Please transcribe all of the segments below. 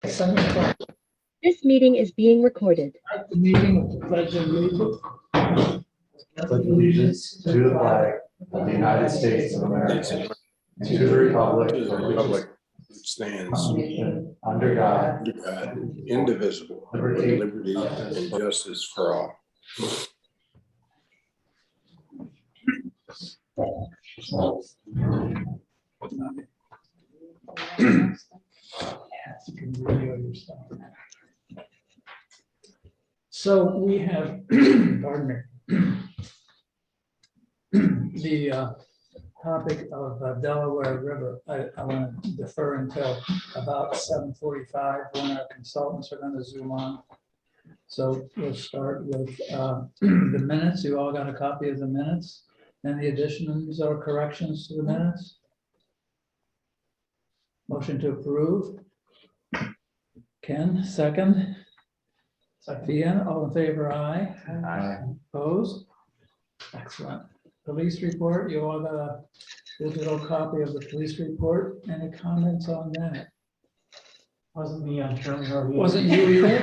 7 o'clock. This meeting is being recorded. The meeting with the pledge of allegiance. Pledge allegiance to the flag of the United States of America and to the republic for which it stands under God, indivisible, liberty, liberty and justice for all. So we have, pardon me, the topic of Delaware River. I want to defer until about 7:45 when our consultants are going to zoom on. So we'll start with the minutes. You all got a copy of the minutes? Any additions or corrections to the minutes? Motion to approve. Ken, second. Sophia, all in favor, aye. Aye. Opposed? Excellent. Police report, you all got a digital copy of the police report. Any comments on that? Wasn't me, I'm sure. Wasn't you either?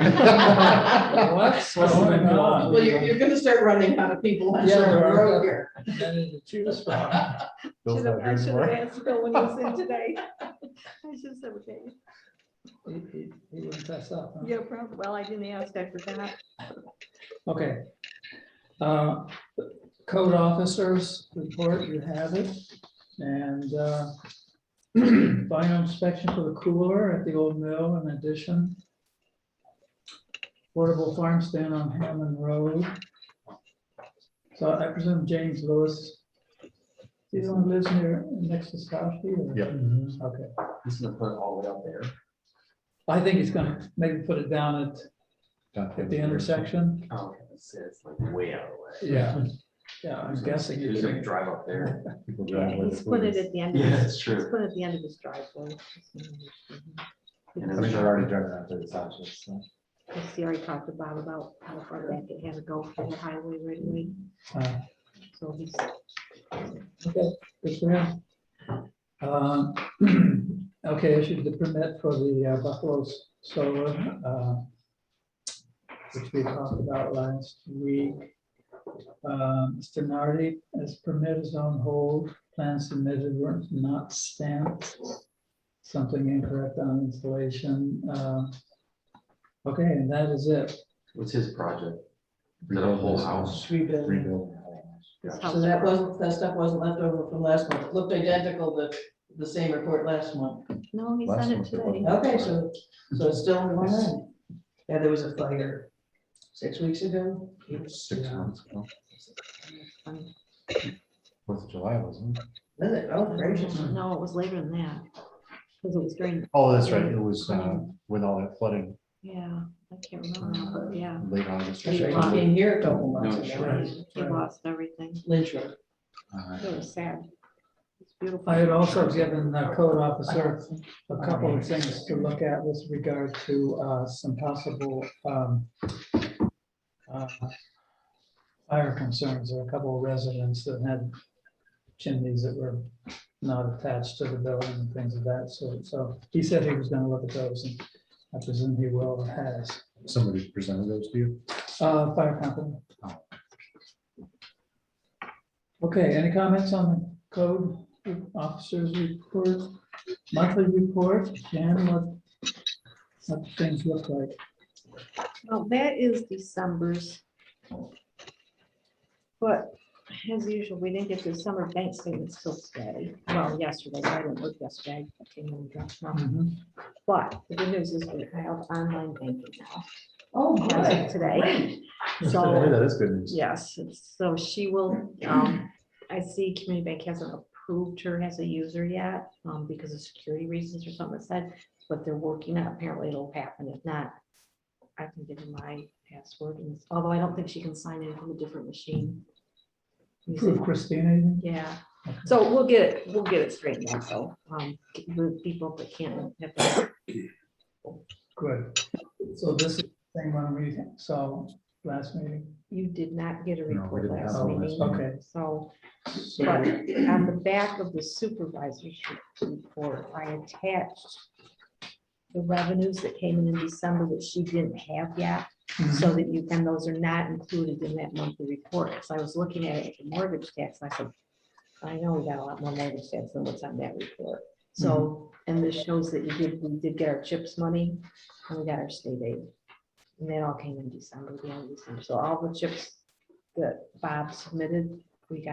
What's going on? Well, you're gonna start running out of people on Yeah, Sherman there are. Road here. Then to choose from. I should have asked Bill when he was in today. I should have said, okay. He wouldn't fess up. Huh? Yeah, probably. Well, I didn't ask, I forgot. Okay. Code officers report, you have it. And final inspection for the cooler at the old mill in addition. Portable farm stand on Hammond Road. So I presume James Lewis, he's the one who lives near next to Scotch here? Yep. Okay. He's gonna put it all the way up there. I think he's gonna maybe put it down at the intersection. Oh, okay, it's like way out of the way. Yeah. Yeah, I'm guessing. He's gonna drive up there. People drive Yeah, with he's the put it police. at the end. of Yeah, his- that's true. He's put it at the end of his driveway. And I mean, they're already driving out to the houses, so. Because he already talked about how far back it had to go for the highway right away. Uh, So he's, Okay, good for him. Okay, issued the permit for the Buffalo Solar, which we talked about last week. Mr. Nardi, his permit is on hold, plans submitted were not stamped. Something incorrect on installation. Okay, and that is it. What's his project? Is it a whole house? Rebuilding. Rebuilding the whole house. his Yeah. house- So that stuff wasn't left over from last month. It looked identical to the same report last month. No, he Last sent it month it today. wasn't. Okay, so it's still on then. Yeah, there was a fire 6 weeks ago. 6 months ago. Um, 4th of July, wasn't it? Was it? Oh, gracious. No, it was later than that. Because it was during, Oh, that's right. It was with all that flooding yeah, I can't remember now, but yeah, late August. He came here a couple months No, ago. sure. he lost everything. Lynch Road. It was sad. It's beautiful. I had also given the code officer a couple of things to look at with regard to some possible fire concerns. There are a couple of residents that had chimneys that were not attached to the building and things of that sort. So he said he was gonna look at those, and I presume he will or has. Somebody presented those to you? Fire company. Okay, any comments on the code officers report, monthly report? Jan, what things look like? Well, that is December's. But as usual, we didn't get the summer bank statements till today. Well, yesterday, I didn't look yesterday. I came in and dropped them off. Mhm. But the good news is we have online banking now. Oh, As good. of today. Hey, So, that is good news. yes, so she will, I see Community Bank hasn't approved her as a user yet, because of security reasons or something it said, but they're working on it. Apparently it'll happen. If not, I can give you my password, and although I don't think she can sign in from a different machine. Approve Christina, you think? Yeah, so we'll get it straightened out, so, the people that can't have that. Good. So this is the same one we saw last meeting. You did not get a No, we report didn't last have one last meeting. meeting. Okay. So, So but on the back of the supervisor's report, I attached the revenues that came in December that she didn't have yet. So that you, and those are not included in that monthly report. So I was looking at it, the mortgage tax, and I said, I know we got a lot more mortgage tax than what's on that report. So, and this shows that we did get our CHIPS money and we got our state aid. And that all came in December, the end of December. So all the CHIPS that Bob submitted, we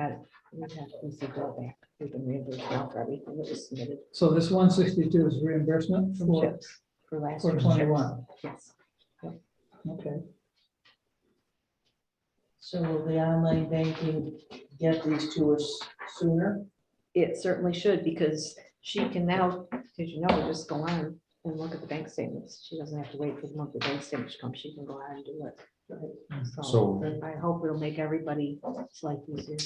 received all back. We've been reimbursed now for everything that was submitted So this 162 is reimbursement from for CHIPS for last for year's 21. CHIPS. Yes. Okay. So will the online banking get these to us sooner? It certainly should, because she can now, as you know, just go on and look at the bank statements. She doesn't have to wait for the monthly bank statement to come. She can go on and do it. So So- I hope it'll make everybody's life easier.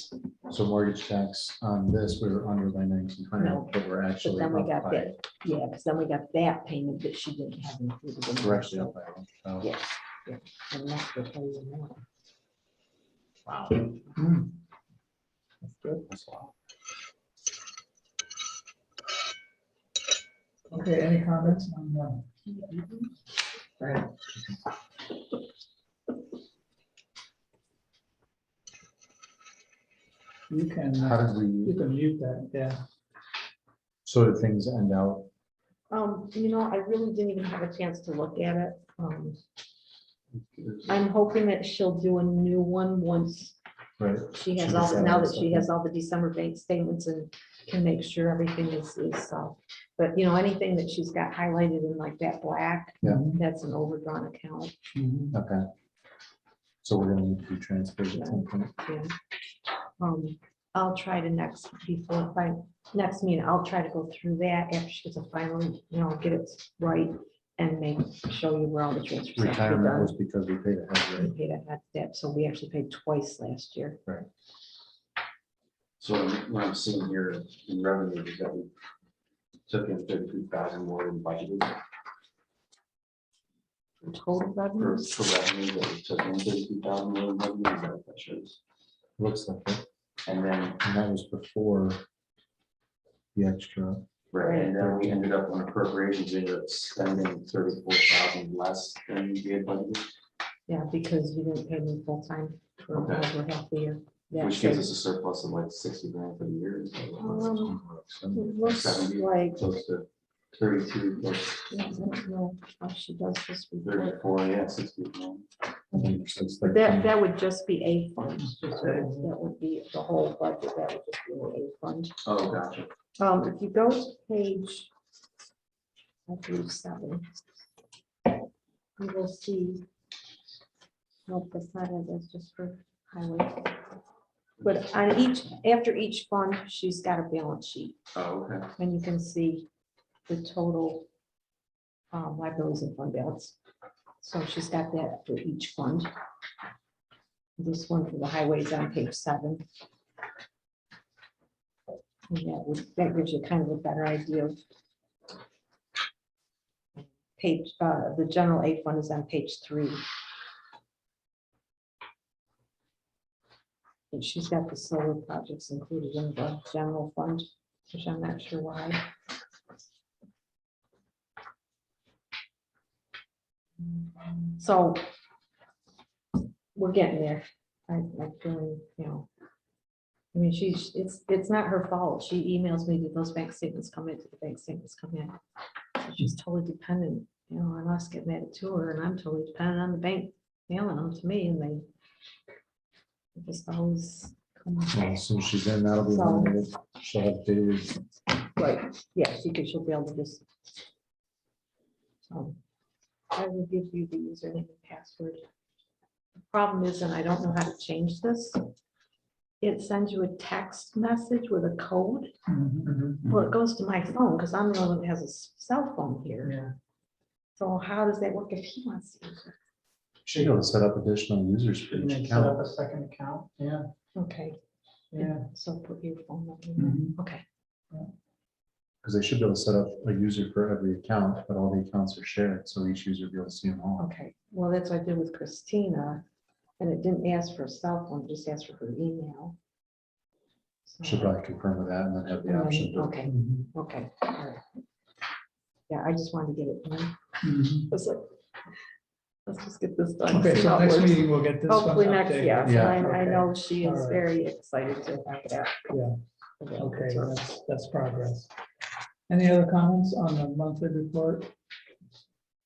So mortgage tax on this, we were under by 1,900, No, but we're But actually then we up got by, that, yeah, because then we got that payment that she didn't have included in. we're there. actually up by 1,000. Yes, yeah, and that's what pays you more. Wow. Hmm. That's good. That's a lot. Okay, any comments on Right. you can How did you we, can mute that, yeah. so did things end out? You know, I really didn't even have a chance to look at it. I'm hoping that she'll do a new one once Right. she has She all, now that decides, she okay. has all the December bank statements and can make sure everything is, but you know, anything that she's got highlighted in like that black, Yeah. that's an overdrawn account. Mhm. Okay. So we're gonna need to do transfers at some point. Yeah. I'll try to by next meeting, I'll try to go through that after she gets a final, you know, get it right and show you where all the transfers. have to be Retirement done. was because we paid ahead, We right? paid ahead that, so we actually paid twice last year. So what I'm seeing here in revenue is that we took in 32,000 more than budgeted Total for revenues, revenue that we took in 32,000 more than budgeted. Is that what that shows? Looks like it. And then, And that was before the extra. right, and then we ended up on appropriations, we ended up spending 34,000 less than we had budgeted, yeah, because you didn't pay me full time for Okay. over half the year. Yeah, which gives us a surplus of like 60 grand for the year. Is that what it was? It looks 70, like, Close to 32 plus yeah, I don't know how she does this report. 34, yeah, 60 grand. So it's But like that would just be a fund. That would be the whole budget, that would just be a fund. Oh, gotcha. If you go to page, I believe 7, you will see, nope, that's not it, that's just for highway. But on after each fund, she's got a balance sheet, Oh, okay. and you can see the total liabilities and fund balance. So she's got that for each fund. This one for the highways on page 7. And that gives you kind of a better idea of page, the general aid fund is on page 3. And she's got the solar projects included in the general fund, which I'm not sure why. So we're getting there. I'm feeling, you know, I mean, it's not her fault. She emails me, did those bank statements come in? Did the bank statements come in? So she's totally dependent, you know, on us getting that to her, and I'm totally dependent on the bank mailing them to me, and they just always come. As soon as she's in, that'll be So- eliminated. She'll have days. Right, yeah, she'll be able to just. So I will give you the username and password. The problem is, and I don't know how to change this. It sends you a text message with a code. Mhm. Well, it goes to my phone because I'm the only one that has a cell phone here. Yeah. So how does that work if he wants to use it? Should be able to set up additional users for And each then set up account. a second account, yeah, Okay, yeah. so put your phone number in there. Mhm. Okay, Because they should be able to set up a user for every account, but all the accounts are shared, so each user will be able to see them all. okay. Well, that's what I did with Christina, and it didn't ask for a cell phone, it just asked for her email. So- Should probably confirm with that and then have the And then- option to. Okay, Mhm. okay. All right. yeah, I just wanted to get it done. Mhm. It's like, let's just get this done. Okay, see so how it next works. meeting we'll get this one Hopefully next, updated. yes, Yeah. and I Okay. know she All is right. very excited to have that. Yeah. available Okay, to her. that's progress. Any other comments on the monthly report?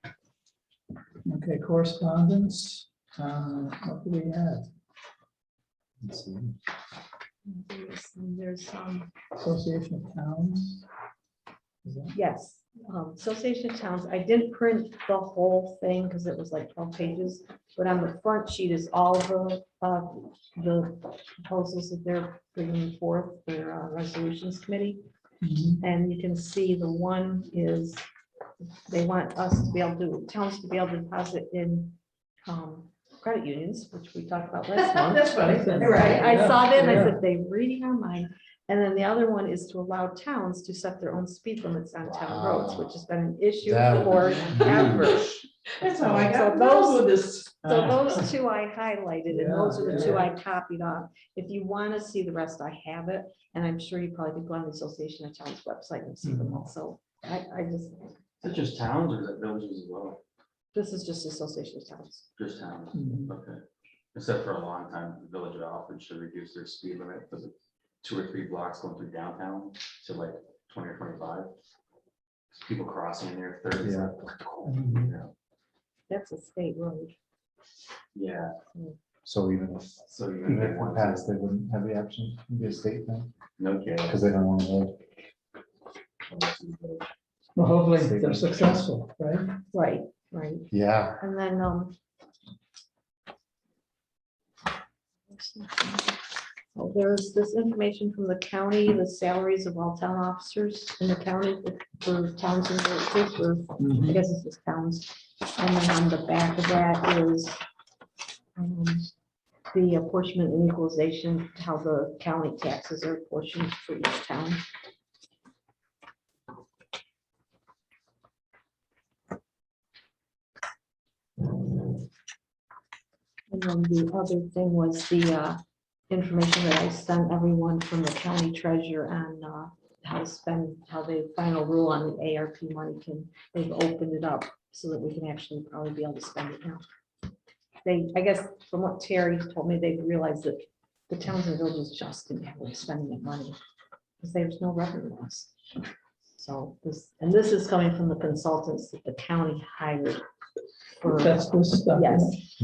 Okay, correspondence, what do we have? Let's see. There's some. Association of Towns? Is that- Yes, Association of Towns, I didn't print the whole thing because it was like 12 pages, but on the front sheet is all the proposals that they're bringing forth, their resolutions committee. Mhm. And you can see the one is, they want us to be able to, towns to be able to deposit in credit unions, which we talked about last month. That's funny, right? I saw that and I Yeah. said, they're reading our mind. And then the other one is to allow towns to set their own speed limits on town roads, which has been an issue That for would be ever. huge. That's how I got So those- involved with this. So those two I highlighted and those are the two Yeah. I copied off. If you want to see the rest, I have it. And I'm sure you probably could go on the Association of Towns website and see them all. So I just, Is it just towns or is it villages as well? this is just Association of Towns. Just towns, Mhm. okay. Except for a long time, the village of Alfred should reduce their speed limit, was it 2 or 3 blocks going through downtown to like 20 or 25? People crossing in there 30. Yeah. Yeah. That's a state road. Yeah, So even if, so even you if we pass, they wouldn't have the option, it'd be a state thing, no kidding. because they don't want to. Well, hopefully they're successful, right? Right, right. Yeah, And then, oh, there's this information from the county, the salaries of all town officers in the county for towns and villages, for, I guess it's just towns. And then on the back of that is the apportionment and equalization, how the county taxes are apportioned for each town. And then the other thing was the information that I sent everyone from the county treasurer on how to spend, how they final rule on the ARP money they've opened it up so that we can actually probably be able to spend it now. I guess from what Terry told me, they've realized that the towns and villages just didn't have any spending that money because there's no revenue loss. So this is coming from the consultants that the county hired. for- That's this stuff. Yes.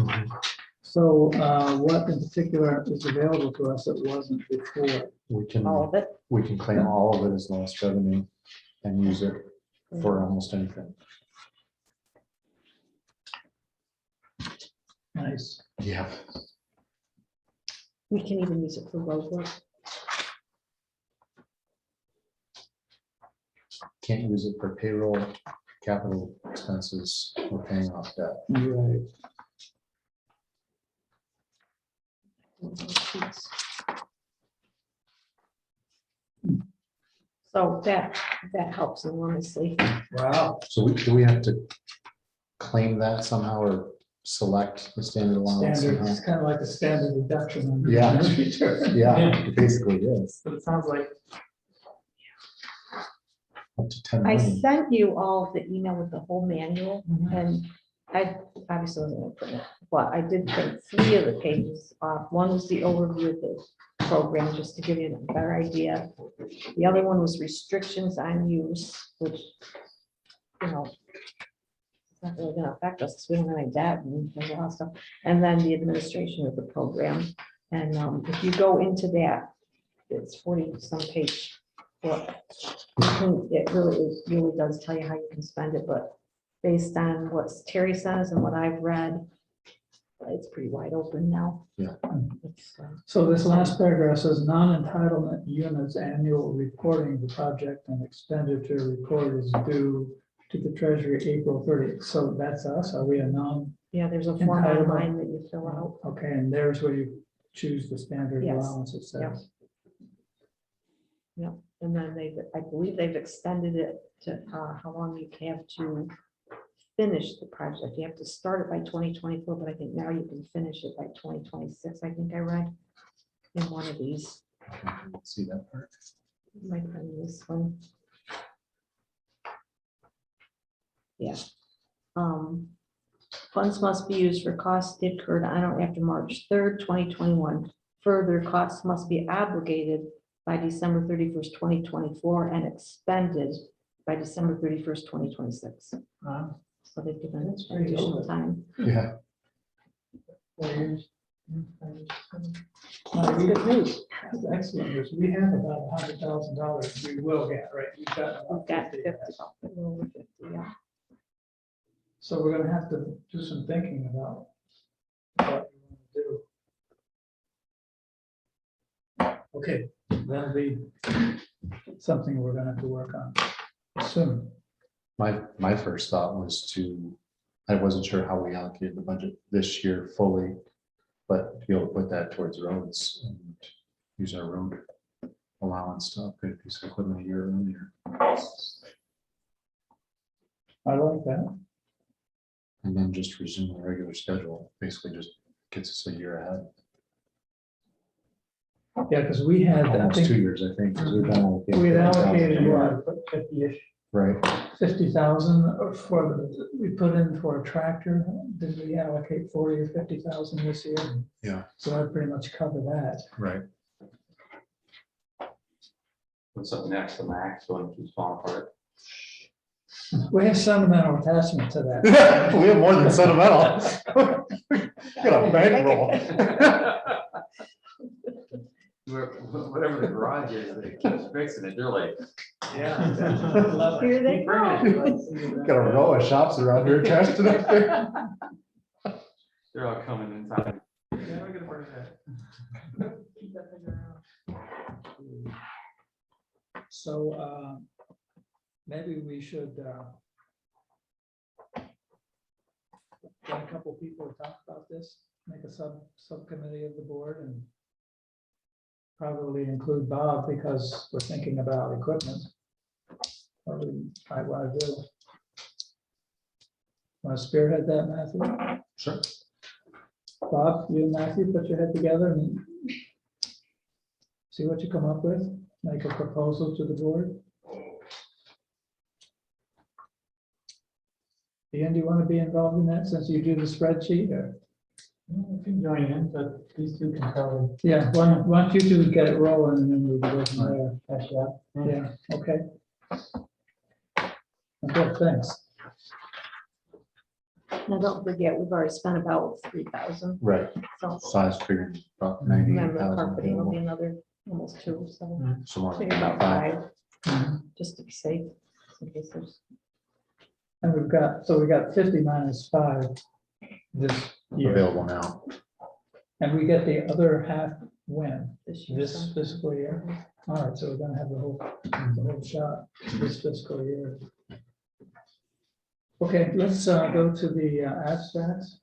So what in particular is available to us that wasn't before? we can, All of it. we can claim all of it as lost revenue and use it for almost anything. Nice. Yeah. We can even use it for road work. Can't use it for payroll, capital expenses, or paying off debt. Right. So that helps enormously. Wow. So do we have to claim that somehow or select the standard allowance? Standard, somehow? it's kind of like a standard deduction. on the Yeah. return. Yeah, it basically is. But it sounds like. Up to 10 I million. sent you all the email with the whole manual Mhm. and I obviously wasn't gonna print it, but I did print 3 of the pages off. One was the overview of the program, just to give you a better idea. The other one was restrictions on use, which, you know, it's not really gonna affect us, 'cause we don't have any debt and there's a lot of stuff. And then the administration of the program. And if you go into that, it's 40 some page book. It really does tell you how you can spend it, but based on what Terry says and what I've read, it's pretty wide open now. Yeah. It's, So this last paragraph says non-entitlement units annual reporting the project and expenditure report is due to the treasury April 30th. So that's us. Are we a non? Yeah, there's a form Entitlement. online that you fill out. Okay, and there's where you choose the standard Yes. allowance, it says. And then I believe they've extended it to how long you have to finish the project. You have to start it by 2024, but I think now you can finish it by 2026. I think I read in one of these. Let's see that part. Might have been this one. Yes. Funds must be used for costs incurred on or after March 3rd, 2021. Further, costs must be obligated by December 31st, 2024, and expended by December 31st, 2026. So they've given That's pretty additional good. time. Yeah. 4 years. Good news. That's excellent news. We have about $100,000 we will get, right? We've got We've about got 50. 50, a little over 50, yeah. So we're gonna have to do some thinking about what we want to do. Okay, that'll be something we're gonna have to work on soon. My first thought was I wasn't sure how we allocated the budget this year fully, but to be able to put that towards roads and use our road allowance to upgrade a piece of equipment a year earlier. I like that. And then just resume the regular schedule, basically just gets us a year ahead. Yeah, because we had, I Almost 2 think, years, I think, 'cause we've done. we had allocated $50,000. what, 50-ish, Right, 50,000 for the, we put in for a tractor. Did we allocate 40 or 50,000 this year? yeah, So I pretty much cover that. right. What's up next, the max going to keep falling apart? We have sentimental attachment to that. We have more than sentimental. Got a bankroll. Whatever the garage is, that keeps fixing it, they're like, Yeah. Here they keep bringing it. Got a row of shops around here attached to that thing. They're all coming in time. Yeah, we're gonna bring that. So maybe we should get a couple people to talk about this, make a subcommittee of the board and probably include Bob because we're thinking about equipment. What we might want to do. Want to spearhead that, Matthew? Sure. Bob, you and Matthew, put your head together and see what you come up with, make a proposal to the board. Ian, do you want to be involved in that since you do the spreadsheet? Or? I can join in, but these two can probably. Yeah, why don't you two get it rolling and then we'll go from there. Cash out. Yeah, okay. Okay, thanks. Now, don't forget, we've already spent about 3,000. Right, So so I was figuring about remember, the carpeting will be 98,000. another almost 2, so So more figure about like 5, just to be safe. In case there's, And we've got, so we got 50 minus 5 this year. available now. And we get the other half when? this year. This so. fiscal year? All right, so we're gonna have the whole shot this fiscal year. Okay, let's go to the abstracts.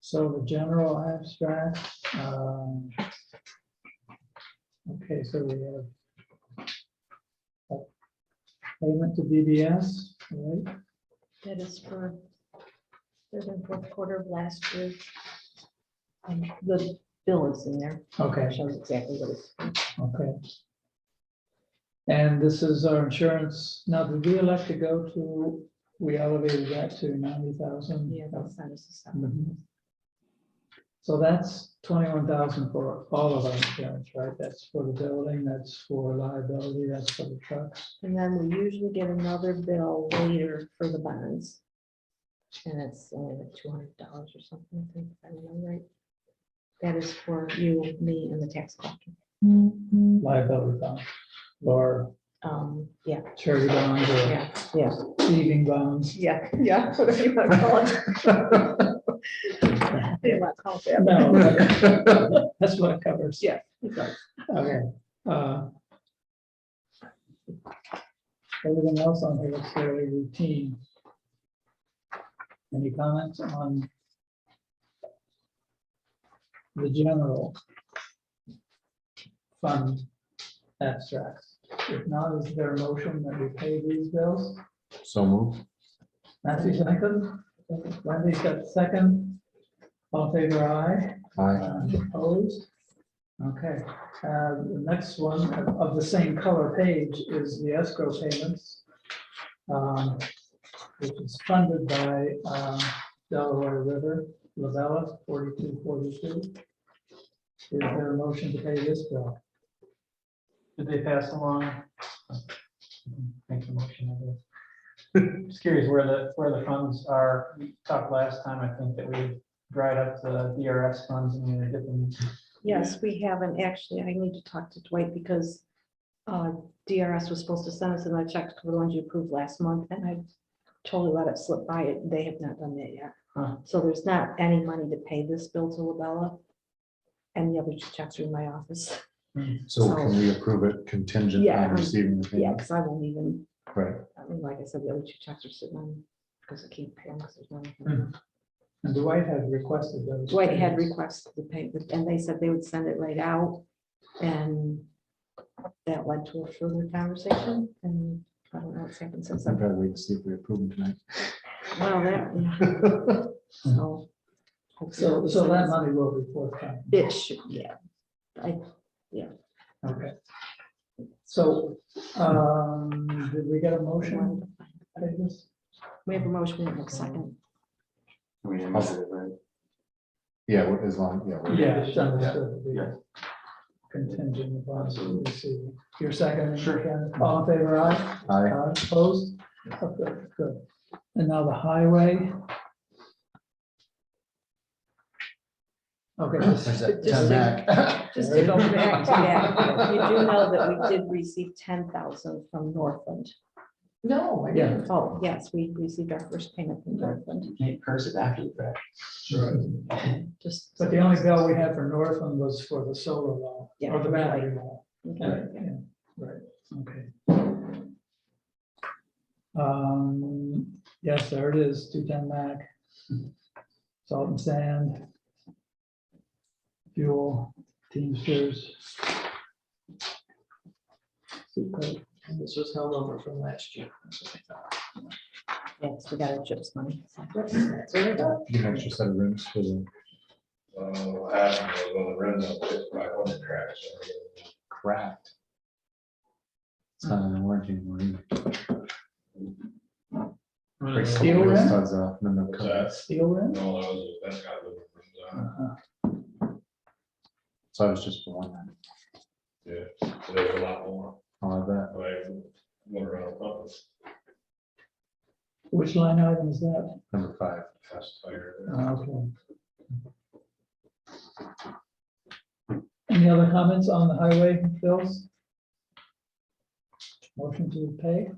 So the general abstract. Okay, so we have a payment to BBS, right? That is for third and fourth quarter of last year. The bill is in there. Okay. Shows exactly what it's. Okay. And this is our insurance. Now, did we elect to go to, we elevated that to 90,000? Yeah, that's not as a stuff. Mhm. So that's 21,000 for all of our insurance, right? That's for the building, that's for liability, that's for the trucks. And then we usually get another bill later for the bonds. And it's only like $200 or something, I think, if I remember right. That is for you, me, and the tax collector. Liability bond, or Yeah, charity bonds, or yeah, thieving bonds. yeah, whatever you want to call it. I didn't want to call it that. No, that's what it covers. Yeah, it does. Okay. Everything else on here looks fairly routine. Any comments on the general fund abstracts? If not, is there a motion that we pay these bills? So move. Matthew second, Wendy's got second. All in favor, aye. Aye. Opposed? Okay, the next one of the same color page is the escrow payments, which is funded by Delaware River, Lavella, 4242. Is there a motion to pay this bill? Did they pass along? Make the motion, I guess. Just curious where the funds are. We talked last time, I think, that we dried up the DRS funds and we were dipping. Yes, we haven't actually. I need to talk to Dwight because DRS was supposed to send us another check for the ones you approved last month, and I totally let it slip by. They have not done that yet. Huh. So there's not any money to pay this bill to Labella. And the other two checks are in my office. So can we approve it contingent Yeah, on receiving the Yeah, payment? because I won't even, Right, I mean, like I said, the other two checks are sitting on, because I can't pay them, because there's money. And Dwight had requested those. Dwight had payments. requested the pay, and they said they would send it right out. And that led to a further conversation, and I don't know what's happened since I'd then. rather wait to see if we approve them tonight. Well, that, yeah. So. So that money will be forthcoming. It should, yeah. Okay. So, did we get a motion? I guess? We have a motion in a second. We amended it, right? Yeah, as long, yeah. we're- Yeah, it's understood to be Yeah. contingent upon Absolutely. receiving. Your second, Sure. Ken? All in favor, aye? Aye. Opposed? Okay, good. And now the highway. Okay. There's that Just 10 to- Mac. Just to go back to that, you do know that we did receive 10,000 from Northland. No, I Yeah. didn't. Oh, yes, we received our first payment from Northland. You can't curse it after the fact. Just. But the only bill we had for Northland was for the solar wall, Yeah, or the right. battery wall. Okay. Yeah, right, okay. Yes, there it is, 210 Mac. Salt and sand. Fuel, Teamsters. And this was held over from last year. Yes, we got our chips money. That's what I thought. Get an extra set of rooms for the cracked. It's not in the warranty anymore either. Break a Steel couple wheel rim? studs off, and then they'll come. Steel rim? Uh-huh. So I was just for one. Then. I'll have that. Which line item is that? Number 5. Okay. Any other comments on the highway bills? Motion to pay?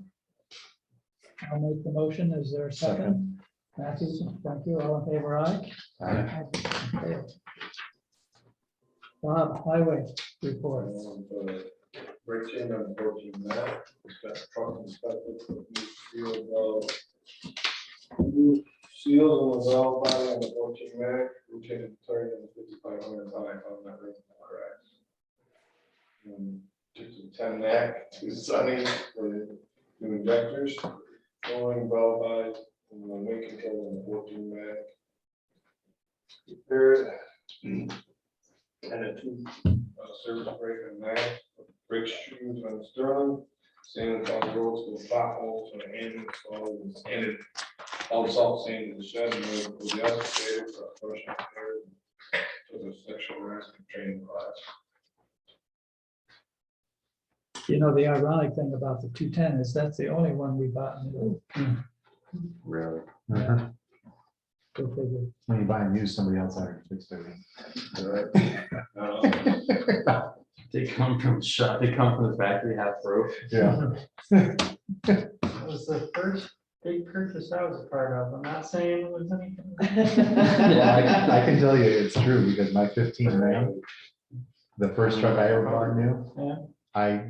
I'll make the motion. Is there a second? Matthew, thank you. All in favor, aye? Aye. Okay. Bob, highway report. Breaking and working that, got truck inspected, seals on the valve body on the 14 mag, rotated turn in the 5500 body on that ring cracks. Took some 10 mag to Sunny for the new injectors, rolling valve body, and the weight control on the 14 mag. Repaired. And a 2 service brake on that, brake shoes on the Sterling, sand on the roads with potholes and end installed and all salt sand in the shed and then with the excavator for a first repair to the sexual harassment training class. You know, the ironic thing about the 210 is that's the only one we bought new. Really? Uh-huh. Go figure. When you buy them used, somebody else already fixed everything. They come from shop, they come from the factory half broke. Yeah. That was the first big purchase I was a part of. I'm not saying it was anything. Well, I can tell you it's true because my 15 Ram, the first truck I ever bought new, Yeah. I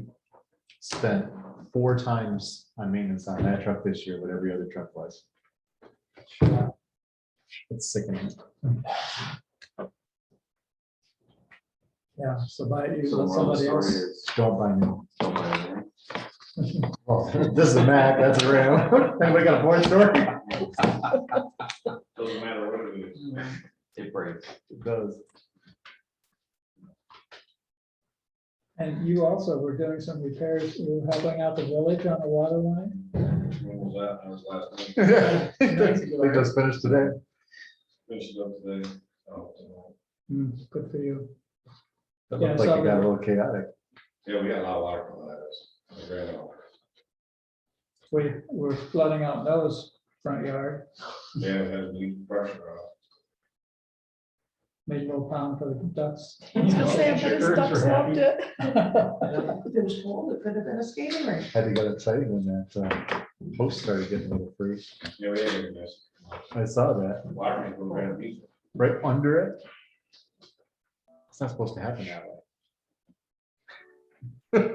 spent 4 times on maintenance on that truck this year, what every other truck was. It's sickening. Yeah, so buy it, So the let moral of the somebody story else. is, Don't buy new. don't buy it, right? Well, this is a Mac, that's a Ram. Anybody got a 4-story? Doesn't matter what it is. It breaks. It does. And you also were doing some repairs, you were helping out the village on the water line? When was that? That was last week. They just finished today. Finished up today. Oh, Good for you. It Yeah, looked like so it got a the- little chaotic. yeah, we got a lot of water coming at us. It ran out. We're flooding out Noah's front yard, Yeah, it has leak pressure on. made a little pound for the ducks. I was gonna say, I bet his Birds ducks were loved happy. it. If it was cold, it could have been a skating rink. Had to get excited when that post started getting a little free. Yeah, we had this. I saw that Water main from Grand Beach. right under it. It's not supposed to happen that way.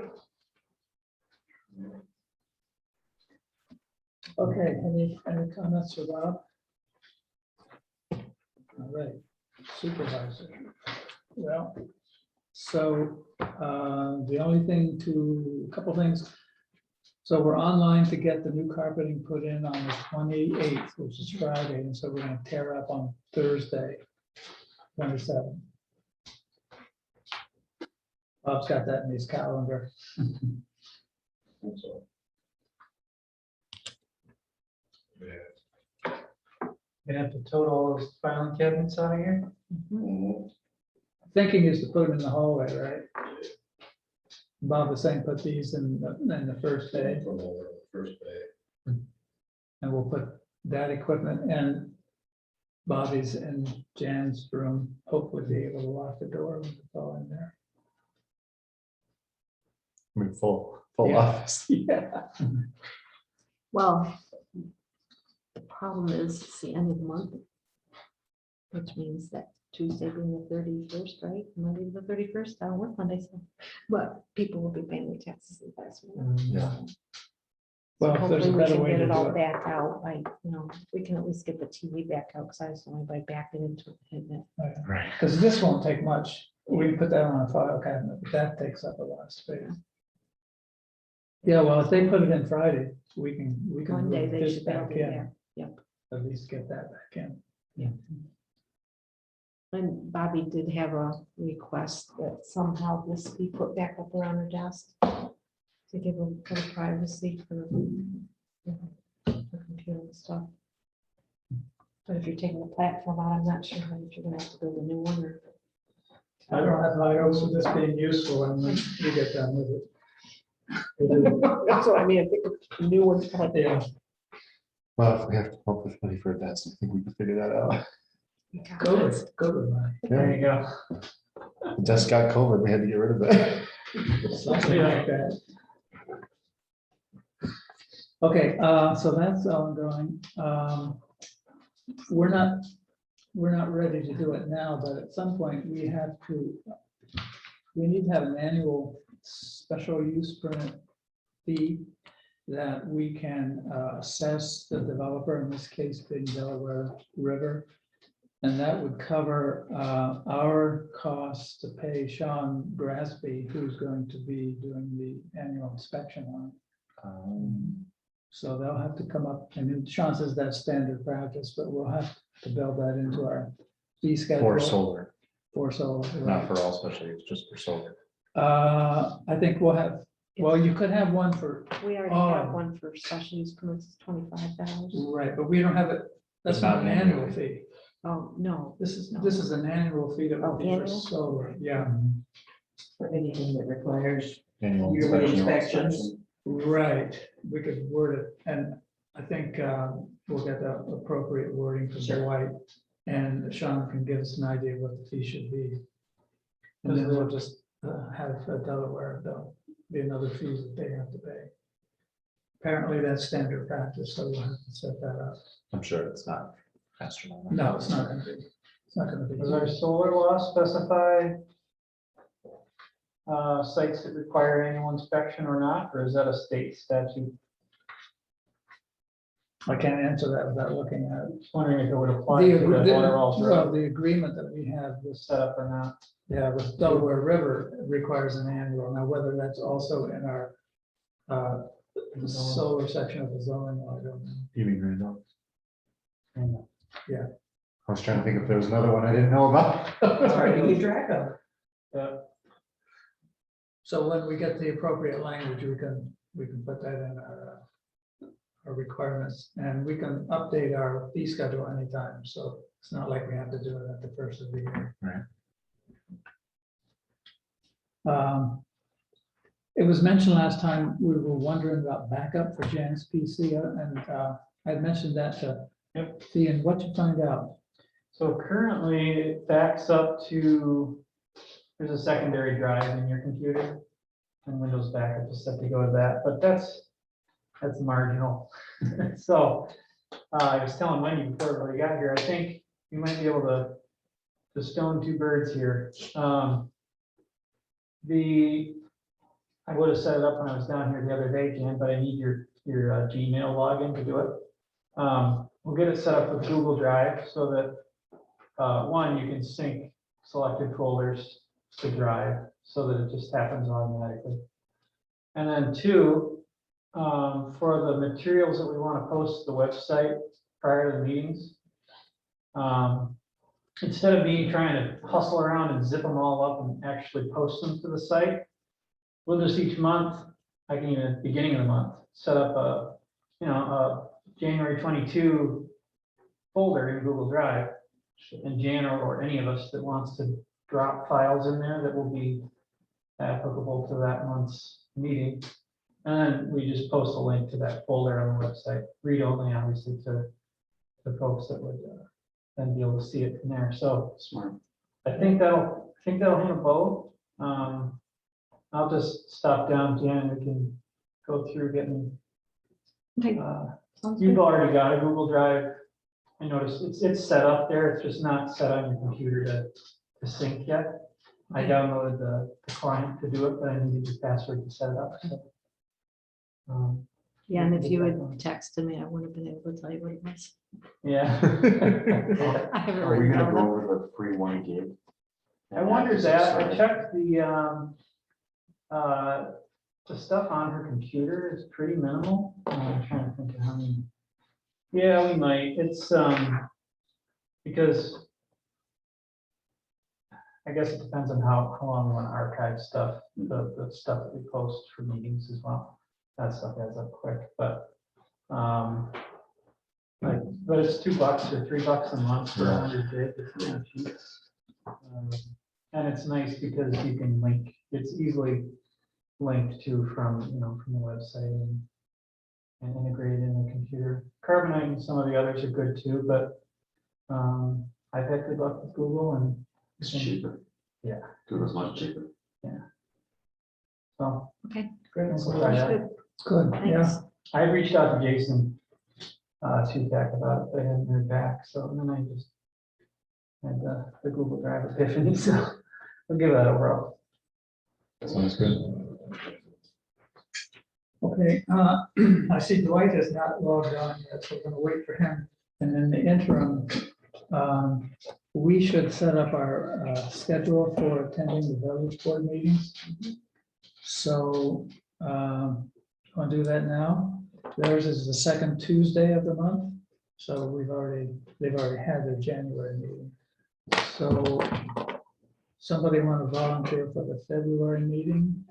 Okay, any comments for Rob? All right, supervisor. Well, so the only thing a couple things. So we're online to get the new carpeting put in on the 28th, which is Friday, and so we're gonna tear up on Thursday, 27th. Bob's got that in his calendar. So. Yeah. Gonna have to total all those filing cabinets out of here. Mhm. Thinking is to put them in the hallway, right? Bob was saying put these in the first bay, From the first day. and we'll put that equipment and Bobby's and Jan's room, hopefully be able to lock the door when it's all in there. I mean, full Yeah. office. Yeah. Well, the problem is it's the end of the month, which means that Tuesday being the 31st, right? Monday the 31st, I don't work Monday, so, but people will be paying their taxes in the last week. Yeah. Well, if there's Hopefully a we better can way get to it all do it. back out, like, we can at least get the TV back out, because I was only by backing into it. Right. Because this won't take much. We can put that on a file cabinet, but that takes up a lot of space. Yeah, well, if they put it in Friday, we can Monday, move they this should be able back to, in. yeah, yep. At least get that back in. And Bobby did have a request that somehow this be put back up around her desk to give them for the privacy for the computer and stuff. But if you're taking the platform out, I'm not sure if you're gonna have to build a new one or. I don't have high hopes of this being useful when you get done with it. That's what I mean, I think a new one's probably. Yeah, Well, if we have to come up with money for that, I think we can figure that out. COVID, Mike. There you go. The desk got COVID, we had to get rid of it. Something like that. Okay, so that's ongoing. We're not ready to do it now, but at some point we need to have an annual special use permit fee that we can assess the developer, in this case being Delaware River. And that would cover our costs to pay Sean Grasby, who's going to be doing the annual inspection on it. So they'll have to come up, and Sean says that's standard practice, but we'll have to build that into our fee schedule. For solar, For solar. not right. for all special use, just for solar. I think we'll have, well, you could have one for, We already have one for special use permits, it's $25. right, but we don't have it, that's It's not not an an annual annual. fee. Oh, no. This is an annual fee that Oh, will be for annual? solar, yeah, For anything that requires Annual yearly inspection. inspections. right, we could word it, and I think we'll get the appropriate wording from Sure. Dwight, and Sean can give us an idea of what the fee should be. And then we'll just have Delaware, there'll be another fee that they have to pay. Apparently that's standard practice, so we'll have to set that up. I'm sure it's not astronomical. No, it's not gonna be, it's not gonna be. Does our solar law specify sites that require annual inspection or not, or is that a state statute? I can't answer that without looking at it. Just wondering if it would apply The, to the water well, road the agreement that we have with, setup or not. yeah, with Delaware River requires an annual. Now, whether that's also in our solar section of the zoning law, I don't know. You mean Randolph? Yeah. I was trying to think if there was another one I didn't know about. It's hard to keep track of. Yeah. So when we get the appropriate language, we can put that in our requirements, and we can update our fee schedule anytime, so it's not like we have to do it at the first of the year. Right. It was mentioned last time, we were wondering about backup for Jan's PC, and I mentioned that to Ian. What'd you find out? So currently it backs up to, there's a secondary drive in your computer. And Windows backup is set to go to that, but that's marginal. So I was telling Wendy before everybody got here, I think you might be able to stone two birds here. I would have set it up when I was down here the other day, Jan, but I need your Gmail login to do it. We'll get it set up with Google Drive so that one, you can sync selected folders to Drive so that it just happens automatically. And then two, for the materials that we want to post to the website prior to the meetings, instead of me trying to hustle around and zip them all up and actually post them to the site, we'll just each month, I can even at the beginning of the month, set up a January 22 folder in Google Drive. And Jan or any of us that wants to drop files in there that will be applicable to that month's meeting. And then we just post a link to that folder on the website, read only obviously to the folks that would then be able to see it from there. So Smart. I think that'll hit a bow. I'll just stop down, Jan, and we can go through getting. Okay, You've already got a Google Drive. I noticed it's set up there. It's just not set on your computer to sync yet. I downloaded the client to do it, but I needed the password to set it up. So, yeah, and if you had texted me, I would have been able to tell you what it was. yeah. I haven't Are we written gonna down go the- over the free 1 gig? I wondered that. I checked the stuff on her computer is pretty minimal. I'm trying to think of how many. Yeah, we might. It's because I guess it depends on how long we want to archive stuff, the stuff that we post for meetings as well. That stuff adds up quick, but but it's $2 or $3 a month for 100 gig. It's not cheap. And it's nice because you can link, it's easily linked to from the website and integrated in the computer. Carbonite and some of the others are good too, but I've had good luck with Google and It's cheaper. Yeah. Google's much cheaper. so. Okay. Great. we'll try that. Good, yeah. Thanks. I reached out to Jason Tupac about it, but I hadn't heard back, so then I just had the Google Drive epiphany, so we'll give that a whirl. Sounds good. Okay, I see Dwight has not logged on yet, so we're gonna wait for him. And in the interim, we should set up our schedule for attending the village board meetings. So, I'll do that now. Theirs is the second Tuesday of the month, so they've already had their January meeting. So, somebody want to volunteer for the February meeting?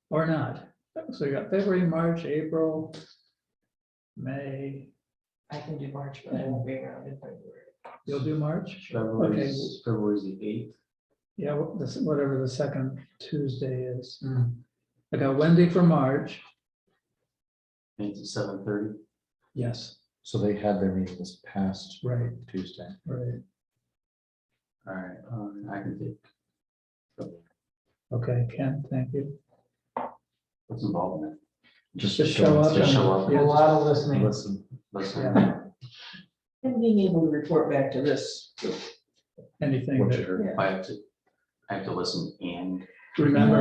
Or not? So you got February, March, April, May. I can do March, but I won't be around in February. You'll do March? February's the 8th. Yeah, whatever the second Tuesday is. I got Wendy for March. 8 to 7:30. Yes, So they had their meeting this past right, Tuesday. right. All right, I can take. Okay, Ken, thank you. What's involved in it? Just show up. Just and- show up. A yeah, lot of listening. Listen, Listen, And being able to report back to this. Anything what you that, heard. I have to listen and remember.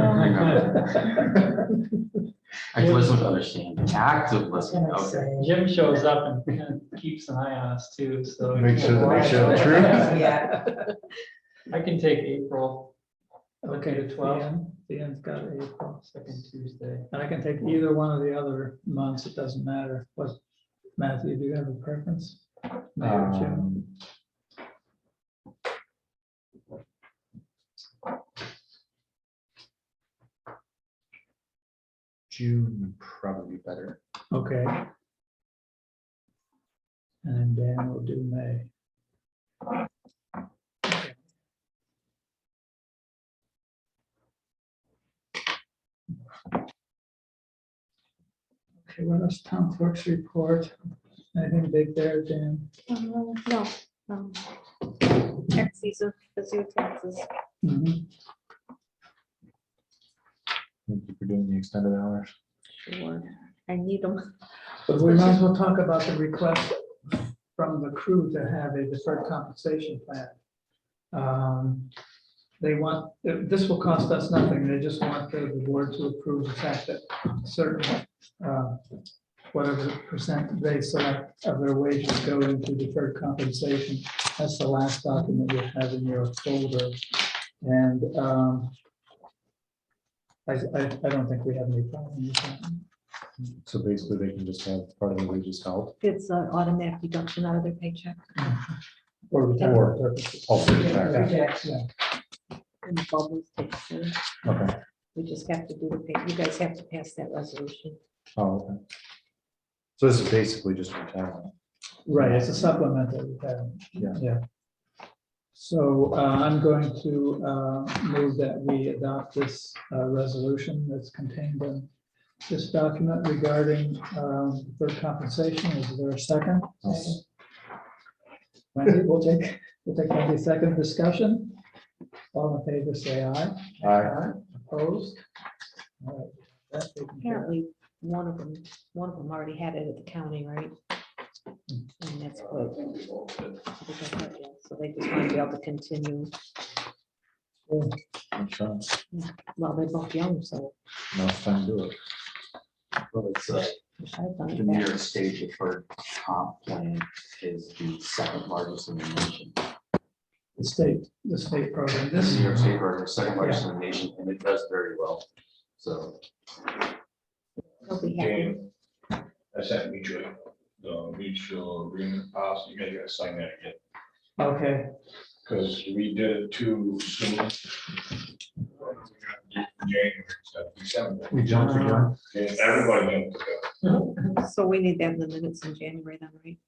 I have to listen to understand. Active listening. Okay. Jim shows up and kind of keeps an eye on us too, so. Make sure the truth. Yeah. I can take April. Okay, to 12. Ian's got April. Second Tuesday. And I can take either one of the other months, it doesn't matter. What, Matthew, do you have a preference? May or June? June would probably be better. Okay. And then Dan will do May. Okay, what else? Town clerk's report. Anything big there, Dan? No. Taxes of physical taxes. Mhm. Thank you for doing the extended hours. Sure, I need them. But we might as well talk about the request from the crew to have a deferred compensation plan. They want, this will cost us nothing. They just want the board to approve the fact that certain, whatever percent they select of their wages go into deferred compensation. That's the last document you have in your folder. And I don't think we have any problem with that. So basically, they can just have part of the wages held. It's an automatic deduction out of their paycheck. Or retirement purposes. Also retirement. Yeah. And the bubbles take care of it. Okay. We just have to do the pay. You guys have to pass that resolution. Oh, okay. So this is basically just retirement. Right, it's a supplemental retirement. Yeah. So I'm going to move that we adopt this resolution that's contained in this document regarding deferred compensation. Is there a second? Wendy, we'll take Wendy's second. Discussion. All in favor, say aye. Aye. Opposed? All right, that's taken care of. Apparently, one of them already had it at the county, right? And that's what. So they just want to be able to continue. I'm sure. Well, they're both young, so. No time to do it. Well, it's I've done the it New back. York State deferred comp plan is the second largest in the nation. The state program. This This New York State program is second largest in the nation, and it does very well. So They'll be happy. Dan, that's that mutual agreement policy, you guys gotta sign that again, okay. because we did it too soon. January instead of December, We jumped again. and everybody jumped So we need that in the minutes in January then, right?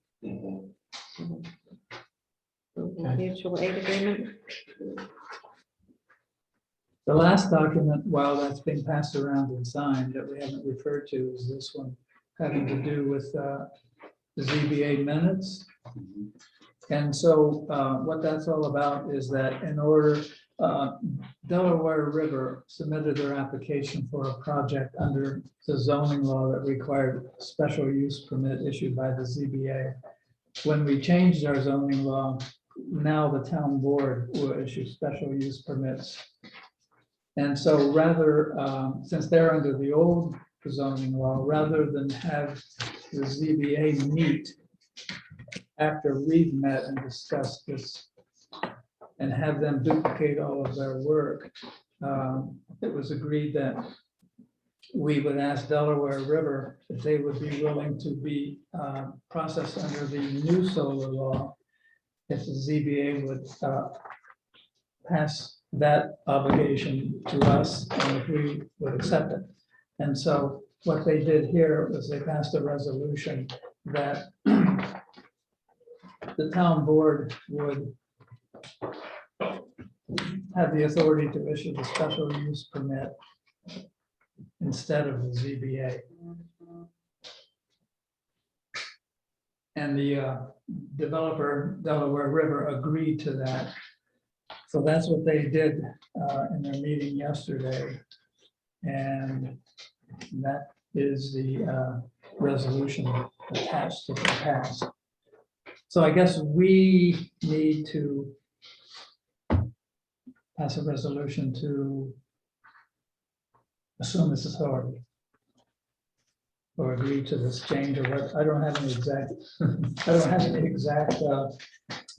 together. Mutual aid agreement. The last document, while that's being passed around and signed, that we haven't referred to is this one having to do with the ZBA minutes. And so what that's all about is that in order, Delaware River submitted their application for a project under the zoning law that required a special use permit issued by the ZBA. When we changed our zoning law, now the town board will issue special use permits. And so rather, since they're under the old zoning law, rather than have the ZBA meet after we've met and discussed this and have them duplicate all of their work, it was agreed that we would ask Delaware River if they would be willing to be processed under the new solar law if the ZBA would pass that obligation to us and if we would accept it. And so what they did here was they passed a resolution that the town board would have the authority to issue the special use permit instead of the ZBA. And the developer, Delaware River, agreed to that. So that's what they did in their meeting yesterday. And that is the resolution attached to the past. So I guess we need to pass a resolution to assume this authority or agree to this change or what, I don't have any exact, I don't have any exact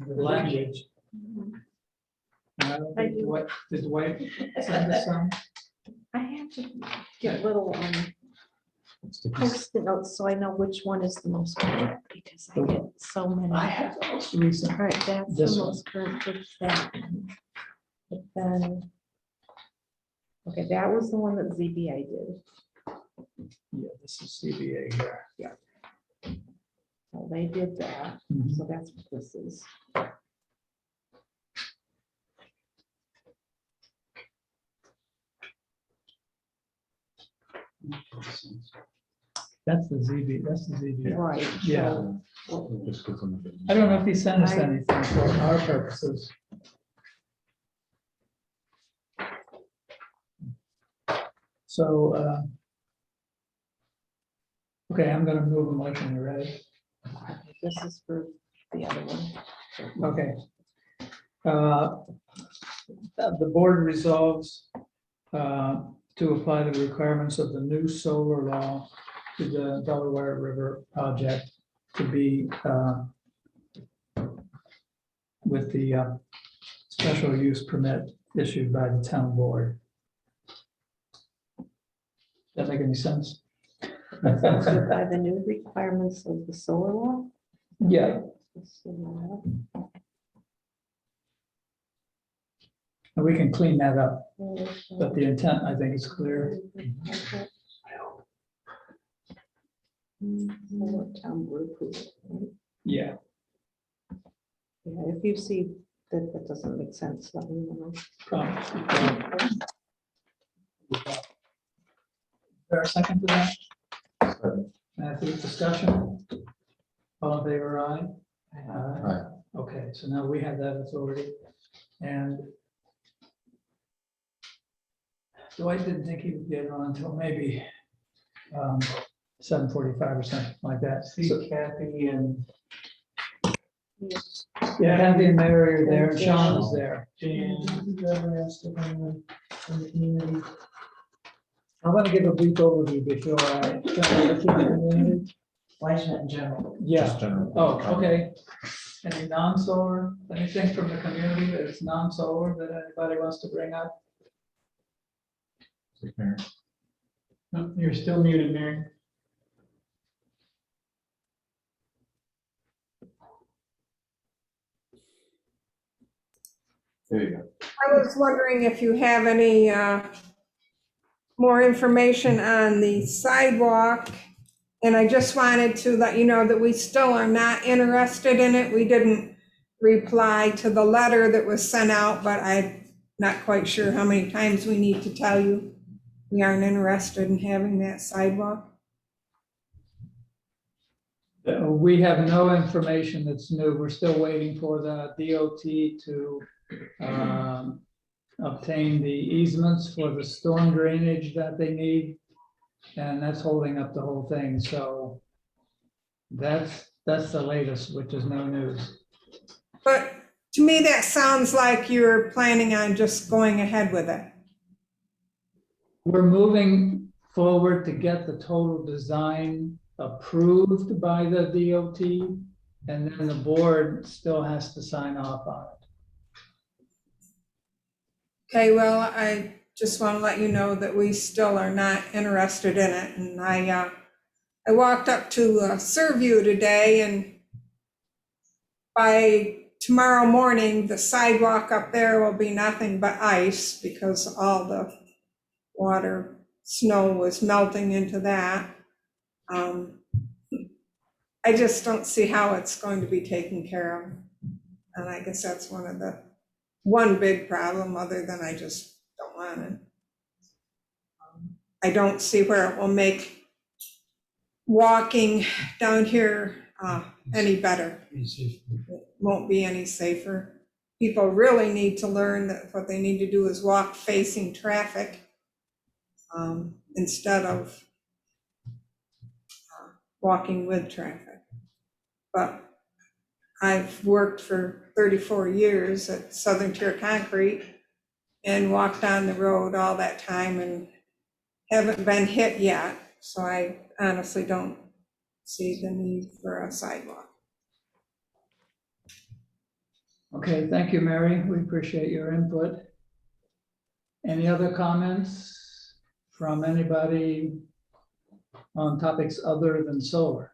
language. And I don't I think do. Dwight, did Dwight send us some? I have to get little post-it notes so I know which one is the most current because I get so many. I have the most recent. All right, that's the This one. most current for that. But then, okay, that was the one that ZBA did. Yeah, this is CBA here. Yeah. Well, they did that, Mhm. so that's what this is. That's the ZB, that's the ZB. Right. Yeah. so- Just gives them a bit- I don't know if he sent us anything for our purposes. So, okay, I'm gonna move a motion, you ready? This is for the other one. Okay. The board resolves to apply the requirements of the new solar law to the Delaware River project to be with the special use permit issued by the town board. Does that make any sense? By the new requirements of the solar law. Yeah, and we can clean that up, but the intent, I think, is clear. Town board approval, right? Yeah, Yeah, if you see that that doesn't make sense, let me know. Is there a second to that? Matthew, discussion? All in favor, aye? Aye. Okay, so now we have that authority, and Dwight didn't think he would get it on until maybe 7:45 or something like that. So- See Kathy and Yeah, Kathy and Mary are there, and Sean is there. Jan. I'm gonna give a brief overview before I. Washington in general. Yeah, Just general. oh, okay. Any non-solar, anything from the community that's non-solar that anybody wants to bring up? No, you're still muted, Mary. There you go. I was wondering if you have any more information on the sidewalk. And I just wanted to let you know that we still are not interested in it. We didn't reply to the letter that was sent out, but I'm not quite sure how many times we need to tell you we aren't interested in having that sidewalk. We have no information that's new. We're still waiting for the DOT to obtain the easements for the storm drainage that they need. And that's holding up the whole thing. So that's the latest, which is no news. But to me, that sounds like you're planning on just going ahead with it. We're moving forward to get the total design approved by the DOT, and then the board still has to sign off on it. Okay, well, I just want to let you know that we still are not interested in it. And I walked up to Surview today, and by tomorrow morning, the sidewalk up there will be nothing but ice because all the snow was melting into that. I just don't see how it's going to be taken care of. And I guess that's one big problem, other than I just don't want it. I don't see where it will make walking down here any better. It won't be any safer. People really need to learn that what they need to do is walk facing traffic instead of walking with traffic. But I've worked for 34 years at Southern Tier Concrete and walked on the road all that time and haven't been hit yet. So I honestly don't see the need for a sidewalk. Okay, thank you, Mary. We appreciate your input. Any other comments from anybody on topics other than solar?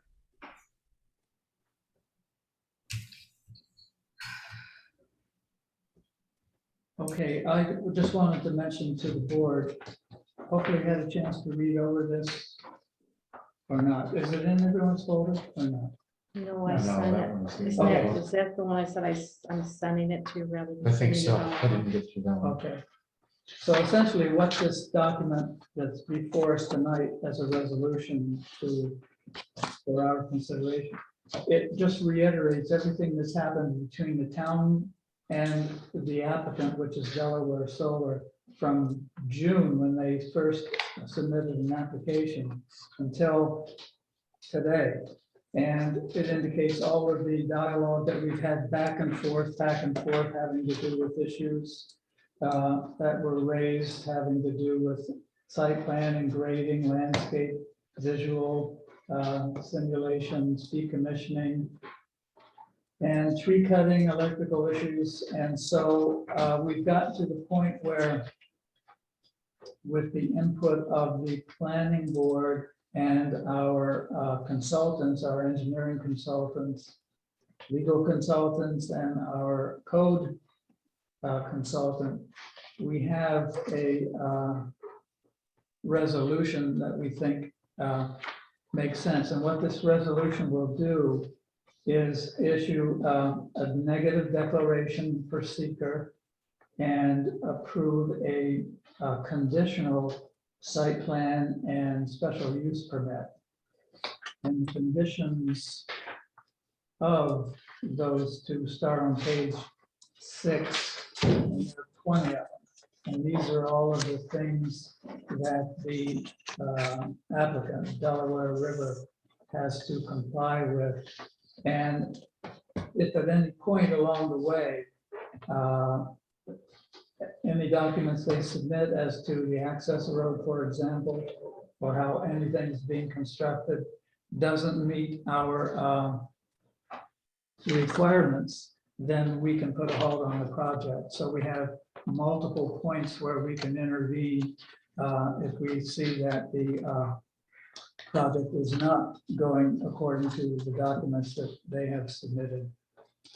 Okay, I just wanted to mention to the board, hopefully you had a chance to read over this or not? Is it in everyone's folder or not? No, I No, sent that it. one's- Is that the one I said I'm sending it to rather than? I think sending so. it I out? didn't get through that one. Okay. So essentially what this document that's before us tonight as a resolution for our consideration, it just reiterates everything that's happened between the town and the applicant, which is Delaware Solar, from June, when they first submitted an application, until today. And it indicates all of the dialogue that we've had back and forth, having to do with issues that were raised, having to do with site plan and grading, landscape, visual simulations, decommissioning, and tree cutting, electrical issues. And so we've got to the point where, with the input of the planning board and our consultants, our engineering consultants, legal consultants, and our code consultant, we have a resolution that we think makes sense. And what this resolution will do is issue a negative declaration for seeker and approve a conditional site plan and special use permit. And conditions of those two start on page 6, and there are 20 of them. And these are all of the things that the applicant, Delaware River, has to comply with. And if at any point along the way, any documents they submit as to the access road, for example, or how anything is being constructed, doesn't meet our requirements, then we can put a hold on the project. So we have multiple points where we can intervene if we see that the project is not going according to the documents that they have submitted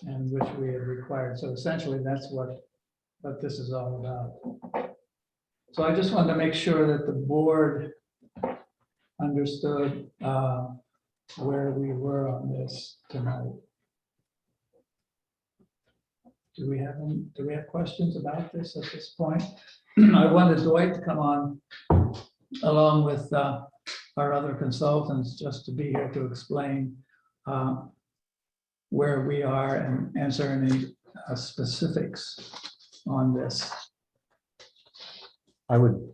and which we have required. So essentially, that's what this is all about. So I just wanted to make sure that the board understood where we were on this tonight. Do we have questions about this at this point? I wanted Dwight to come on along with our other consultants, just to be here to explain where we are and answer any specifics on this. I would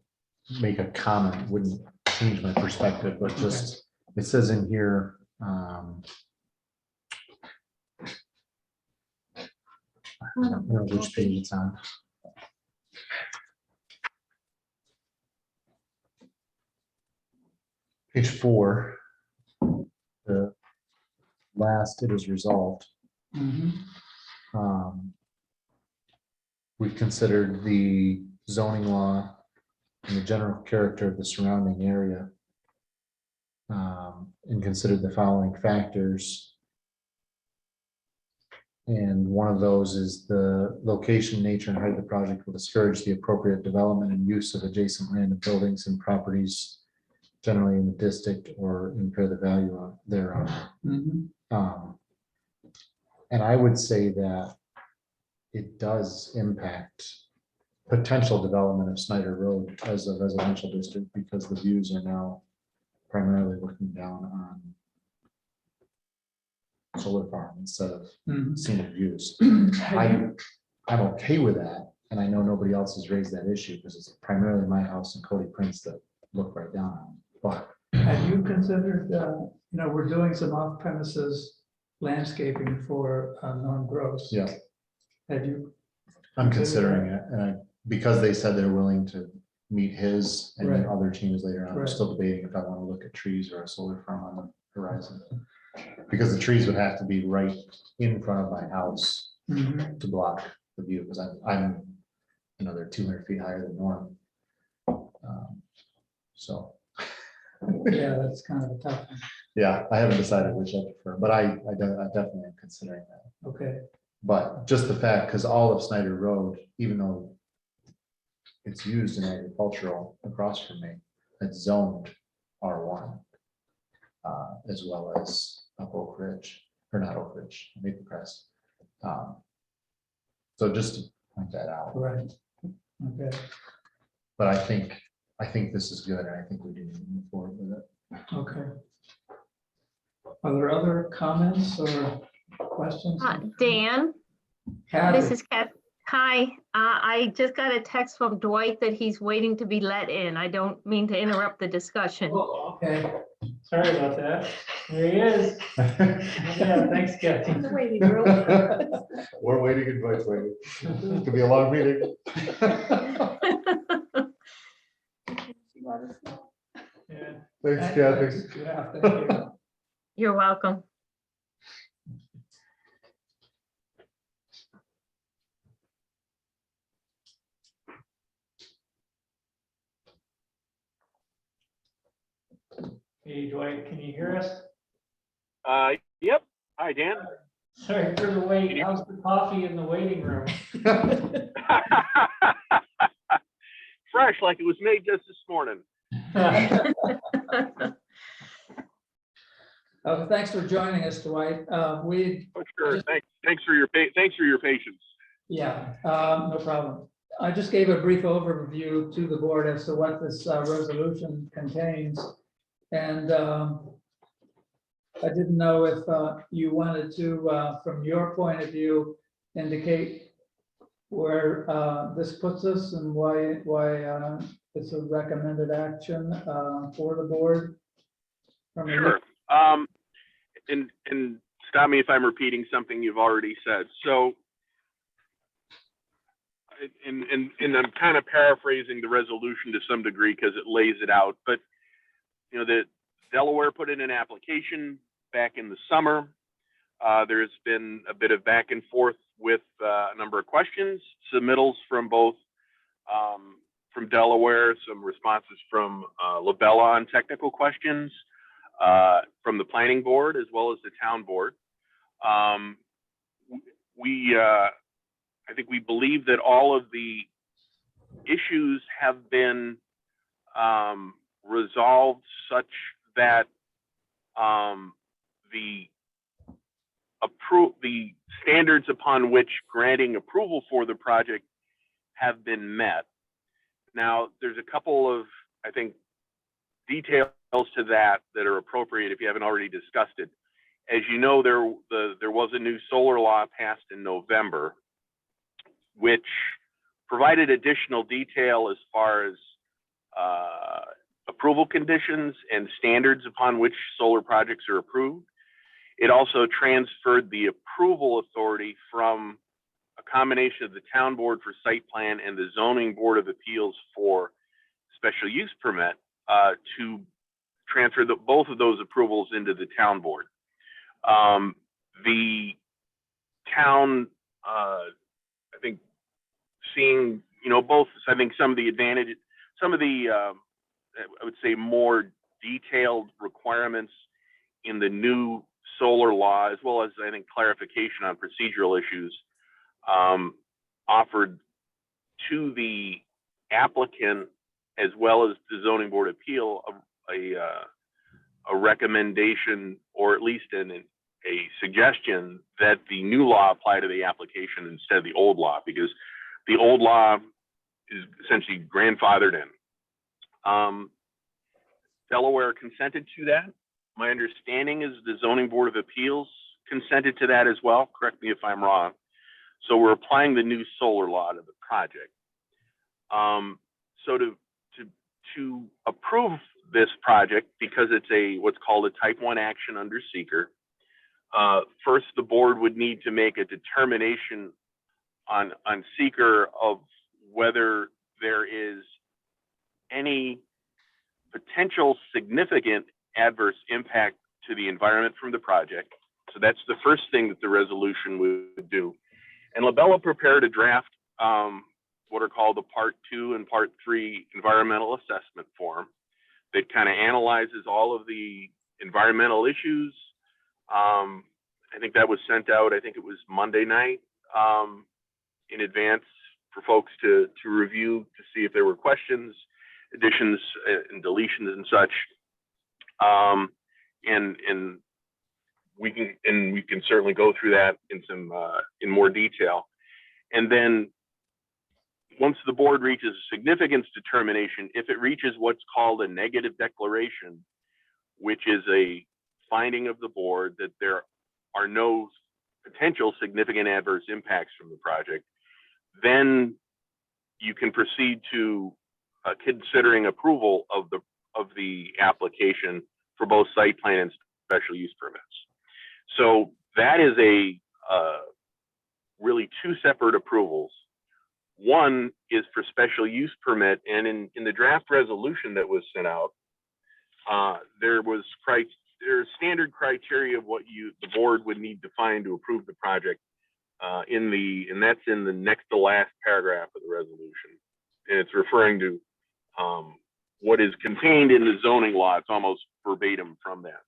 make a comment, wouldn't change my perspective, but just, it says in here, I don't know which page it's on. Page 4, the last, it is resolved. We've considered the zoning law and the general character of the surrounding area, and considered the following factors. And one of those is the location, nature, and height of the project will discourage the appropriate development and use of adjacent land and buildings and properties generally in the district or impair the value of thereof. And I would say that it does impact potential development of Snyder Road as a residential district, because the views are now primarily looking down on solar farm instead of scenic views. I'm okay with that, and I know nobody else has raised that issue because it's primarily my house and Cody Prince that look right down on it. But have you considered, we're doing some off premises landscaping for Norm Gross. yeah, Have you? I'm considering it, and because they said they're willing to meet his and then Right. other changes later on, I'm Right. still debating if I want to look at trees or a solar farm on the horizon. Because the trees would have to be right in front of my house to block the view, because I'm another 200 feet higher than Norm. So, Yeah, that's kind of a tough one. yeah, I haven't decided which I prefer, but I definitely am considering that. Okay, But just the fact, because all of Snyder Road, even though it's used in agricultural across from me, it's zoned R1. as well as up Oak Ridge, or not Oak Ridge, Maple Crest. So just to point that out, Right. Okay, but I think this is good, and I think we do need to move forward with it. okay. Are there other comments or questions? Dan, this Kathy, is Kath. Hi, I just got a text from Dwight that he's waiting to be let in. I don't mean to interrupt the discussion. oh, okay, Sorry about that. There he is. Yeah, thanks, Kathy. The waiting room. We're waiting, advice waiting. It could be a long meeting. Yeah. Thanks, Kathy. yeah, thank you. You're welcome. Hey, Dwight, can you hear us? Yep. Hi, Dan. Sorry for the wait. How's the coffee in the waiting room? Fresh, like it was made just this morning. Thanks for joining us, Dwight. We, Oh, sure. Just- Thanks for your patience. yeah, no problem. I just gave a brief overview to the board as to what this resolution contains. And I didn't know if you wanted to, from your point of view, indicate where this puts us and why it's a recommended action for the board. From a- Sure. And stop me if I'm repeating something you've already said. So, and I'm kind of paraphrasing the resolution to some degree because it lays it out. But you know, the Delaware put in an application back in the summer. There's been a bit of back and forth with a number of questions, submittals from both from Delaware, some responses from Labella on technical questions, from the planning board as well as the town board. I think we believe that all of the issues have been resolved such that the standards upon which granting approval for the project have been met. Now, there's a couple of, I think, details to that are appropriate if you haven't already discussed it. As you know, there was a new solar law passed in November, which provided additional detail as far as approval conditions and standards upon which solar projects are approved. It also transferred the approval authority from a combination of the town board for site plan and the zoning board of appeals for special use permit to transfer both of those approvals into the town board. The town, I think, seeing, both, I think some of the advantages, some of the, I would say, more detailed requirements in the new solar law, as well as, I think, clarification on procedural issues, offered to the applicant as well as the zoning board appeal a recommendation, or at least a suggestion that the new law apply to the application instead of the old law, because the old law is essentially grandfathered in. Delaware consented to that. My understanding is the zoning board of appeals consented to that as well. Correct me if I'm wrong. So we're applying the new solar law to the project. So to approve this project, because it's what's called a type 1 action under seeker, first the board would need to make a determination on seeker of whether there is any potential significant adverse impact to the environment from the project. So that's the first thing that the resolution would do. And Labella prepared a draft, what are called the Part 2 and Part 3 environmental assessment form that kind of analyzes all of the environmental issues. I think that was sent out, I think it was Monday night, in advance for folks to review, to see if there were questions, additions and deletions and such. and we can certainly go through that in more detail. And then once the board reaches a significance determination, if it reaches what's called a negative declaration, which is a finding of the board that there are no potential significant adverse impacts from the project, then you can proceed to considering approval of the application for both site plan and special use permits. So that is really two separate approvals. One is for special use permit, and in the draft resolution that was sent out, there's standard criteria of what the board would need to find to approve the project, and that's in the next to last paragraph of the resolution, and it's referring to what is contained in the zoning law. It's almost verbatim from that.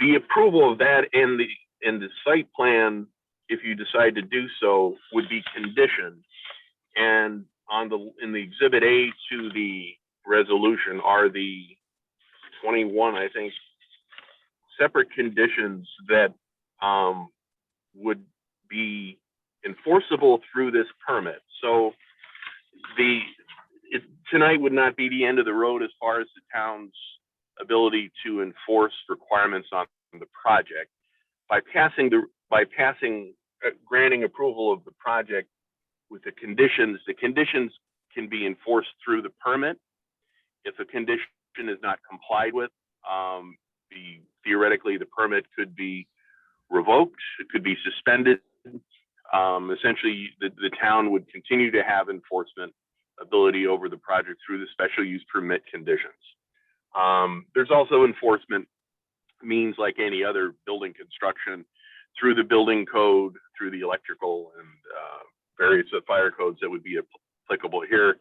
The approval of that and the site plan, if you decide to do so, would be conditioned. And in the exhibit A to the resolution are the 21, I think, separate conditions that would be enforceable through this permit. So tonight would not be the end of the road as far as the town's ability to enforce requirements on the project. By granting approval of the project with the conditions can be enforced through the permit. If a condition is not complied with, theoretically the permit could be revoked, it could be suspended. Essentially, the town would continue to have enforcement ability over the project through the special use permit conditions. There's also enforcement means like any other building construction through the building code, through the electrical and various fire codes that would be applicable here.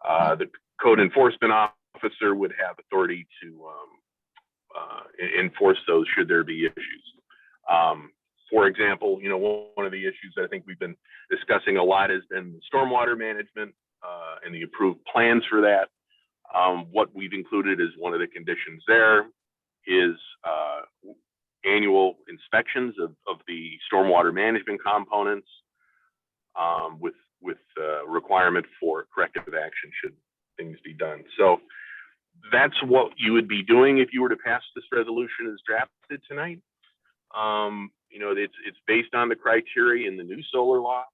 The code enforcement officer would have authority to enforce those should there be issues. For example, one of the issues that I think we've been discussing a lot has been stormwater management and the approved plans for that. What we've included as one of the conditions there is annual inspections of the stormwater management components with requirement for corrective action should things be done. So that's what you would be doing if you were to pass this resolution as drafted tonight. It's based on the criteria in the new solar law,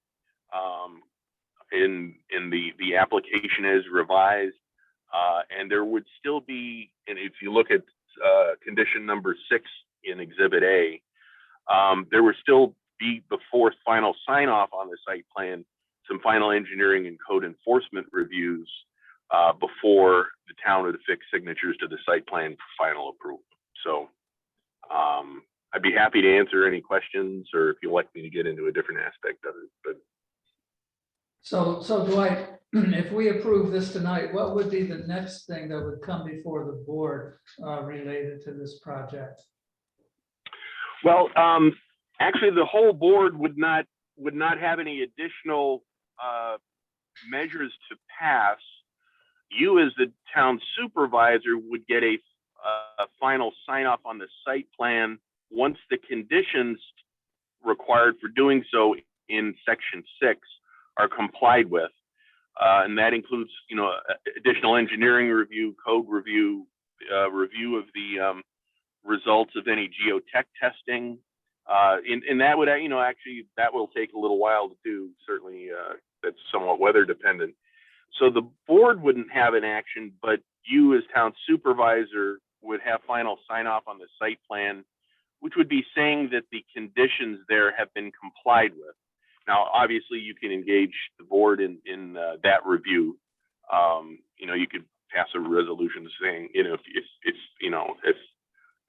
in the application as revised, and there would still be, and if you look at condition number 6 in Exhibit A, there would still be, before final sign off on the site plan, some final engineering and code enforcement reviews before the town would affix signatures to the site plan for final approval. So I'd be happy to answer any questions, or if you'd like me to get into a different aspect of it. But So Dwight, if we approve this tonight, what would be the next thing that would come before the board related to this project? well, actually, the whole board would not have any additional measures to pass. You, as the town supervisor, would get a final sign off on the site plan once the conditions required for doing so in section 6 are complied with. And that includes, additional engineering review, code review, review of the results of any geotech testing. And that would, actually, that will take a little while to do. Certainly, that's somewhat weather dependent. So the board wouldn't have an action, but you as town supervisor would have final sign off on the site plan, which would be saying that the conditions there have been complied with. Now, obviously, you can engage the board in that review. You could pass a resolution saying, if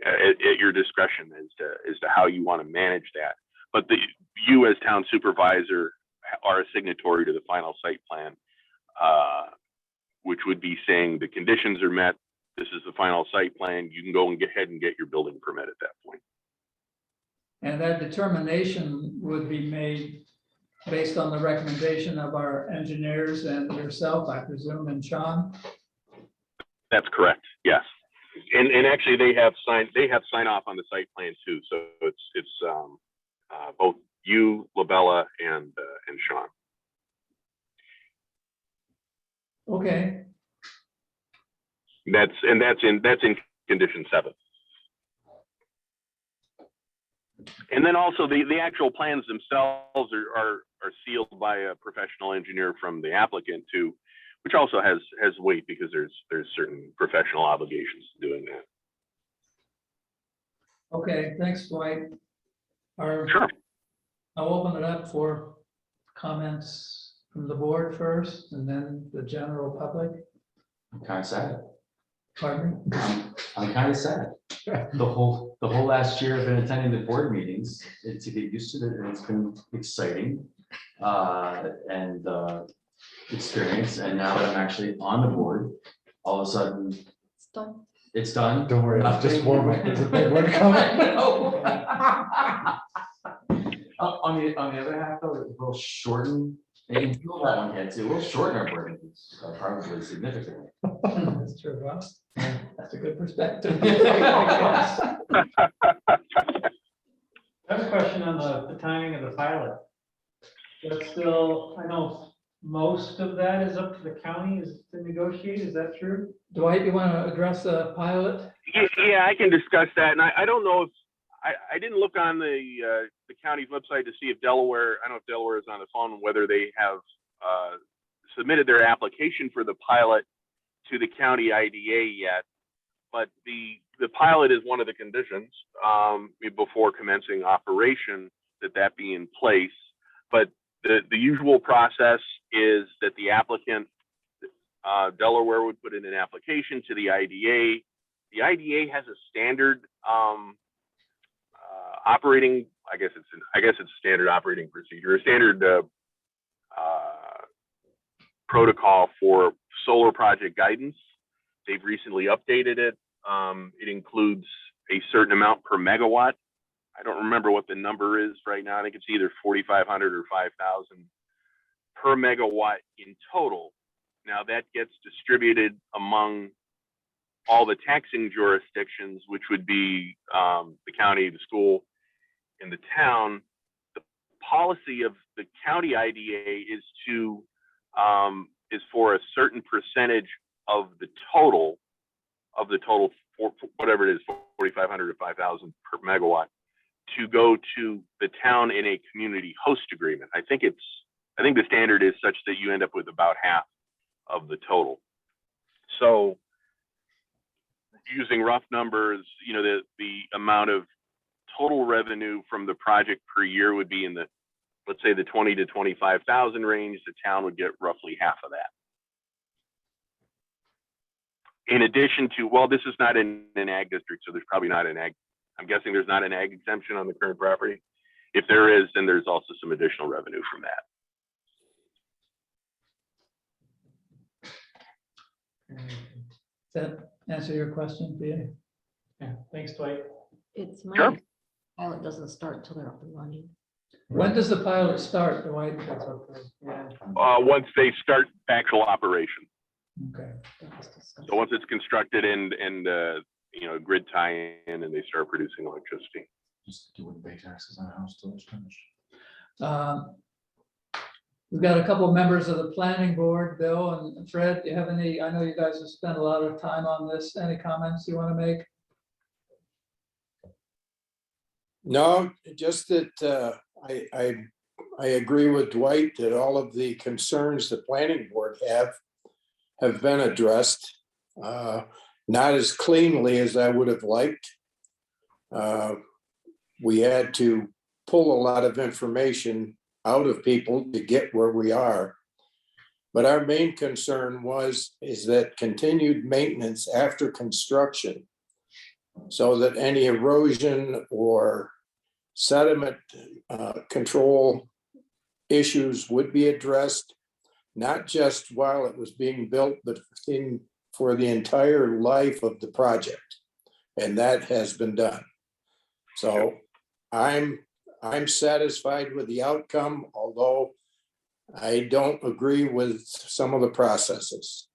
at your discretion as to how you want to manage that. But you as town supervisor are a signatory to the final site plan, which would be saying the conditions are met. This is the final site plan. You can go and get ahead and get your building permit at that point. And that determination would be made based on the recommendation of our engineers and yourself, I presume, and Sean? That's correct. Yes. And actually they have sign off on the site plan too. So it's both you, Labella, and Sean. Okay, That's in condition 7. And then also the actual plans themselves are sealed by a professional engineer from the applicant too, which also has weight because there's certain professional obligations to doing that. okay, thanks, Dwight. Sure. I'll open it up for comments from the board first and then the general public. I'm kind of sad. Pardon me? I'm kind of sad. The whole last year I've been attending the board meetings and to get used to it, and it's been exciting. And experience, and now that I'm actually on the board, all of a sudden It's done. it's done. Don't worry, it's just warm up. There's a big one I coming. know. On the other half, though, it will shorten, and you feel that one head too, we'll shorten our board meetings, probably significantly. That's true, well, that's a good perspective. I have a question on the timing of the pilot. That's still, I know most of that is up to the county is to negotiate, is that true? Dwight, you want to address the pilot? Yeah, I can discuss that. And I don't know if I didn't look on the county's website to see if Delaware, I don't know if Delaware is on the phone, whether they have submitted their application for the pilot to the county IDA yet. But the pilot is one of the conditions before commencing operation that be in place. But the usual process is that the applicant, Delaware, would put in an application to the IDA. The IDA has a standard operating, I guess it's standard operating procedure, a standard protocol for solar project guidance. They've recently updated it. It includes a certain amount per megawatt. I don't remember what the number is right now. I think it's either 4,500 or 5,000 per megawatt in total. Now that gets distributed among all the taxing jurisdictions, which would be the county, the school, and the town. The policy of the county IDA is for a certain percentage of the total for whatever it is, 4,500 or 5,000 per megawatt, to go to the town in a community host agreement. I think the standard is such that you end up with about half of the total. So using rough numbers, the amount of total revenue from the project per year would be in the, let's say, the 20 to 25,000 range. The town would get roughly half of that. In addition to, well, this is not in an ag district, so there's probably not an ag. I'm guessing there's not an ag exemption on the current property. If there is, then there's also some additional revenue from that. Does that answer your question, Peter? Yeah, thanks, Dwight. It's Sure. my pilot doesn't start until they're up and running. When does the pilot start, Dwight? Yeah. Once they start actual operation. Okay. That was discussed. So once it's constructed and grid tie in and they start producing electricity. Just doing pay taxes on a house till it's finished. We've got a couple of members of the planning board, Bill and Fred. Do you have any, I know you guys have spent a lot of time on this. Any comments you want to make? No, just that I agree with Dwight that all of the concerns the planning board have been addressed. Not as cleanly as I would have liked. We had to pull a lot of information out of people to get where we are. But our main concern is that continued maintenance after construction, so that any erosion or sediment control issues would be addressed, not just while it was being built, but for the entire life of the project. And that has been done. So I'm satisfied with the outcome, although I don't agree with some of the processes.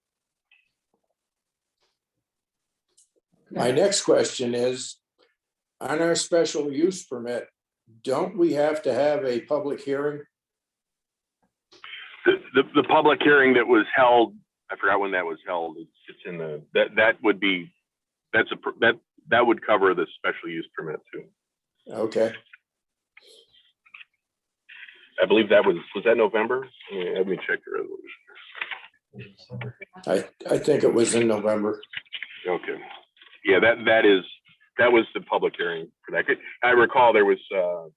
My next question is, on our special use permit, don't we have to have a public hearing? The public hearing that was held, I forgot when that was held. It's in the, that would be, that would cover the special use permit too. Okay, I believe that was that November? Let me check the resolution. I think it was in November. Okay. Yeah, that was the public hearing for that. I recall there was, I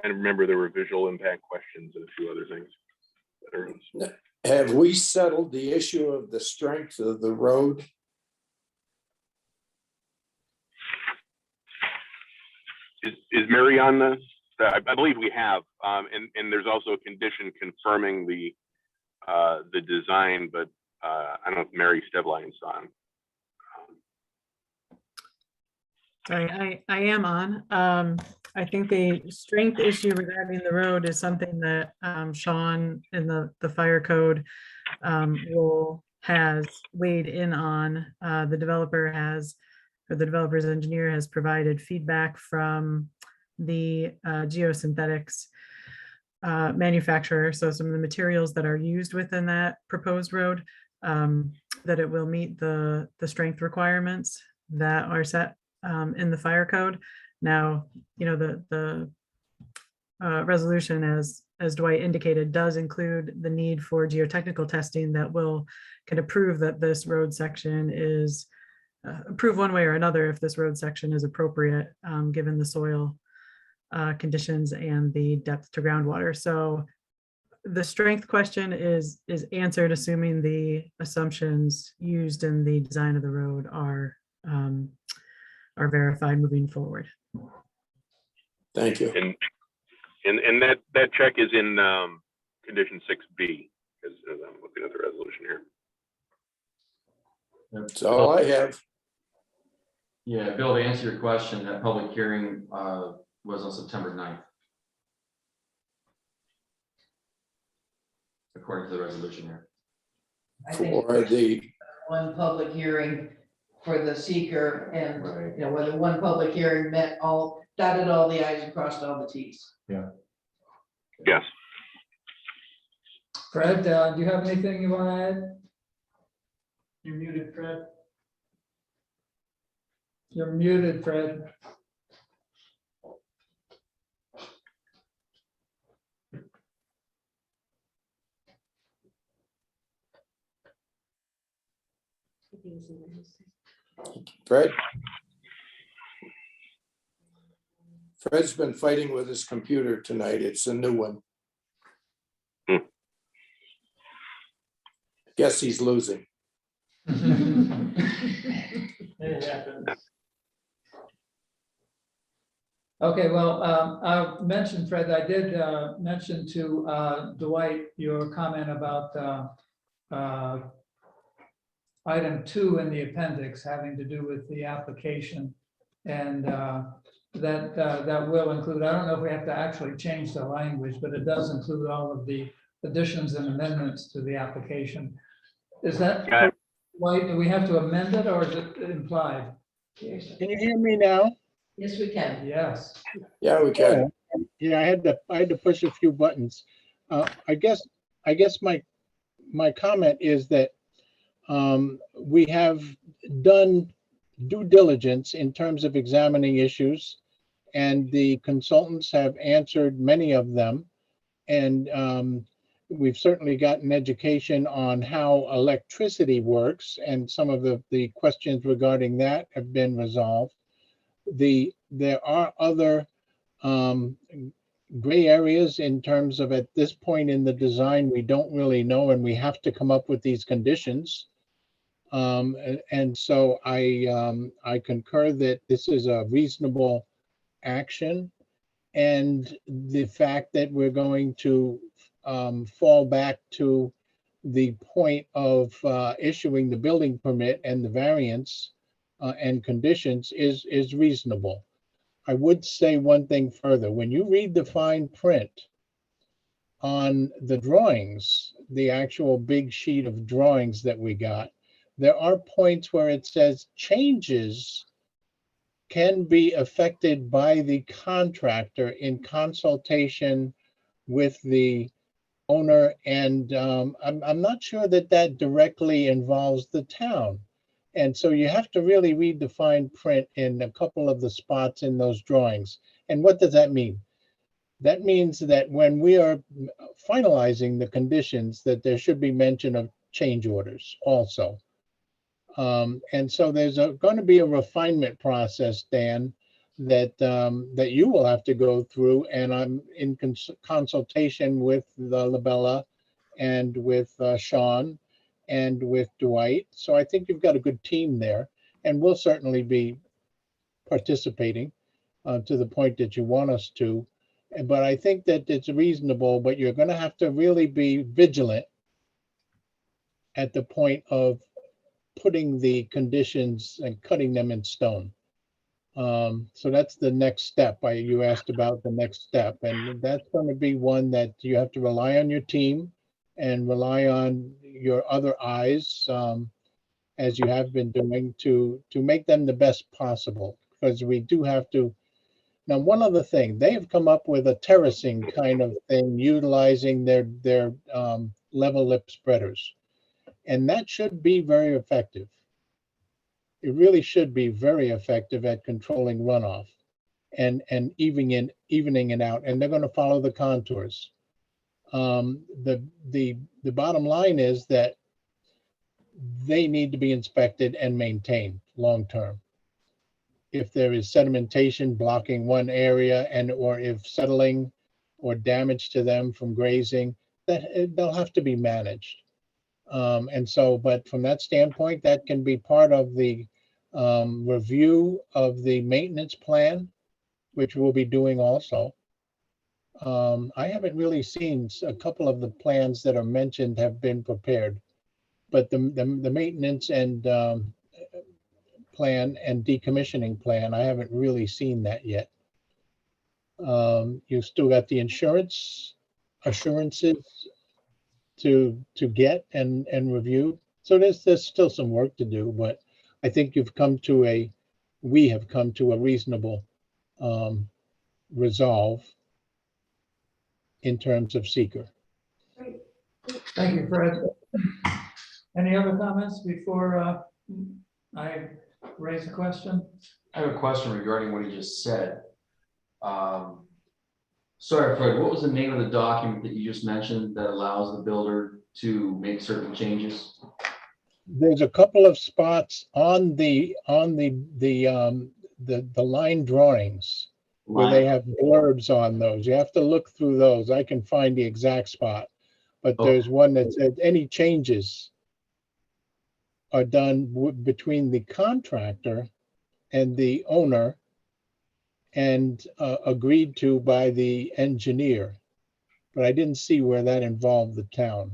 remember there were visual impact questions and a few other things. Have we settled the issue of the strength of the road? Is Mary on the, I believe we have, and there's also a condition confirming the design, but I don't know if Mary Stevline's on. Sorry, I am on. I think the strength issue regarding the road is something that Sean in the fire code has weighed in on. The developer has, or the developer's engineer has provided feedback from the geosynthetics manufacturer. So some of the materials that are used within that proposed road, that it will meet the strength requirements that are set in the fire code. Now, you know, the resolution, as Dwight indicated, does include the need for geotechnical testing that will kind of prove that this road section is prove one way or another if this road section is appropriate, given the soil conditions and the depth to groundwater. So the strength question is answered, assuming the assumptions used in the design of the road are verified moving forward. Thank you. And that check is in condition 6B, as I'm looking at the resolution here. That's all I have. Yeah, Bill, to answer your question, that public hearing was on September 9th. According to the resolution here. I think For the, one public hearing for the seeker and, Right. you know, whether one public hearing met dotted all the i's and crossed all the t's. Yes. Fred, do you have anything you want to add? You're muted, Fred. You're muted, Fred. Fred's been fighting with his computer tonight. It's a new one. Guess he's losing. It happens. Okay, well, I mentioned, Fred, I did mention to Dwight your comment about item 2 in the appendix having to do with the application. And that will include, I don't know if we have to actually change the language, but it does include all of the additions and amendments to the application. Is that, Dwight, do we have to amend it or is it implied? Can you hear me now? Yes, we can. Yes. Yeah, we can. Yeah, I had to push a few buttons. I guess my comment is that we have done due diligence in terms of examining issues, and the consultants have answered many of them. And we've certainly gotten education on how electricity works, and some of the questions regarding that have been resolved. There are other gray areas in terms of, at this point in the design, we don't really know, and we have to come up with these conditions. And so I concur that this is a reasonable action, and the fact that we're going to fall back to the point of issuing the building permit and the variance and conditions is reasonable. I would say one thing further. When you read the fine print on the drawings, the actual big sheet of drawings that we got, there are points where it says changes can be affected by the contractor in consultation with the owner, and I'm not sure that that directly involves the town. And so you have to really read the fine print in a couple of the spots in those drawings. And what does that mean? That means that when we are finalizing the conditions, that there should be mention of change orders also. And so there's going to be a refinement process, Dan, that that you will have to go through, and I'm in consultation with the Labella and with Sean and with Dwight. So I think you've got a good team there, and we'll certainly be participating to the point that you want us to. But I think that it's reasonable, but you're going to have to really be vigilant at the point of putting the conditions and cutting them in stone. So that's the next step. You asked about the next step, and that's going to be one that you have to rely on your team and rely on your other eyes, as you have been doing, to make them the best possible, because we do have to. Now, one other thing, they have come up with a terracing kind of thing, utilizing their level lip spreaders, and that should be very effective. It really should be very effective at controlling runoff and evening it out, and they're going to follow the contours. The bottom line is that they need to be inspected and maintained long term. If there is sedimentation blocking one area, or if settling or damage to them from grazing, they'll have to be managed. And so, but from that standpoint, that can be part of the review of the maintenance plan, which we'll be doing also. I haven't really seen a couple of the plans that are mentioned have been prepared, but the maintenance and plan and decommissioning plan, I haven't really seen that yet. You still got the assurances to get and review. So there's still some work to do, but I think we have come to a reasonable resolve in terms of seeker. Thank you, Fred. Any other comments before I raise a question? I have a question regarding what he just said. Sorry, Fred, what was the name of the document that you just mentioned that allows the builder to make certain changes? There's a couple of spots on the line drawings where they have blurbs on those. You have to look through those. I can find the exact spot, but there's one that said any changes are done between the contractor and the owner and agreed to by the engineer. But I didn't see where that involved the town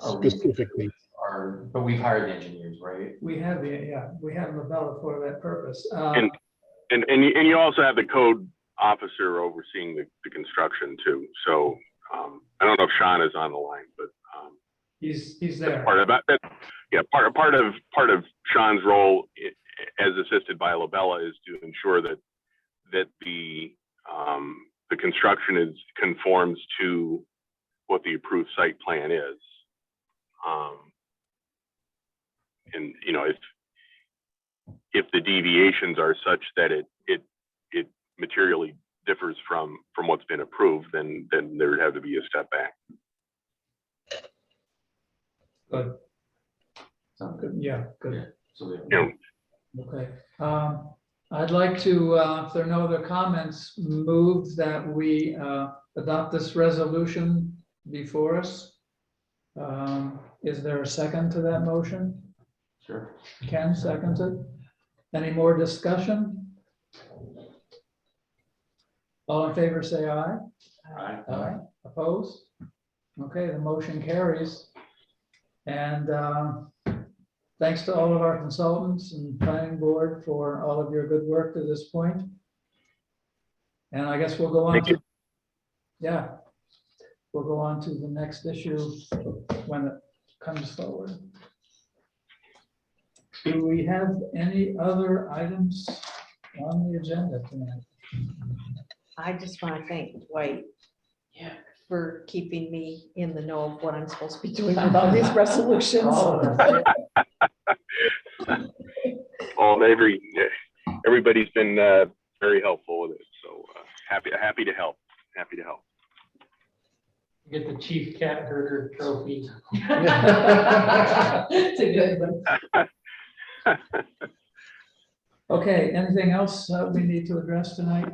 specifically. But we've hired the engineers, right? We have we have Labella for that purpose. And you also have the code officer overseeing the construction too. So I don't know if Sean is on the line, but he's there. Part of that, part of Sean's role as assisted by Labella is to ensure that the construction conforms to what the approved site plan is. And you know, if the deviations are such that it materially differs from what's been approved, then there would have to be a step back. Good. Good. Yeah, good. Yeah. So Okay. I'd like to, if there are no other comments, move that we adopt this resolution before us. Is there a second to that motion? Sure. Ken seconds it. Any more discussion? All in favor, say aye. Aye. Aye. Opposed? Okay, the motion carries. And thanks to all of our consultants and planning board for all of your good work to this point. And I guess we'll go on to, we'll go on to the next issue when it comes forward. Do we have any other items on the agenda tonight? I just want to thank Dwight for keeping me in the know of what I'm supposed to be doing with all these resolutions. Oh, everybody's been very helpful with it, so happy to help. Happy to help. Get the chief cat herder trophy. It's a good one. Okay, anything else we need to address tonight?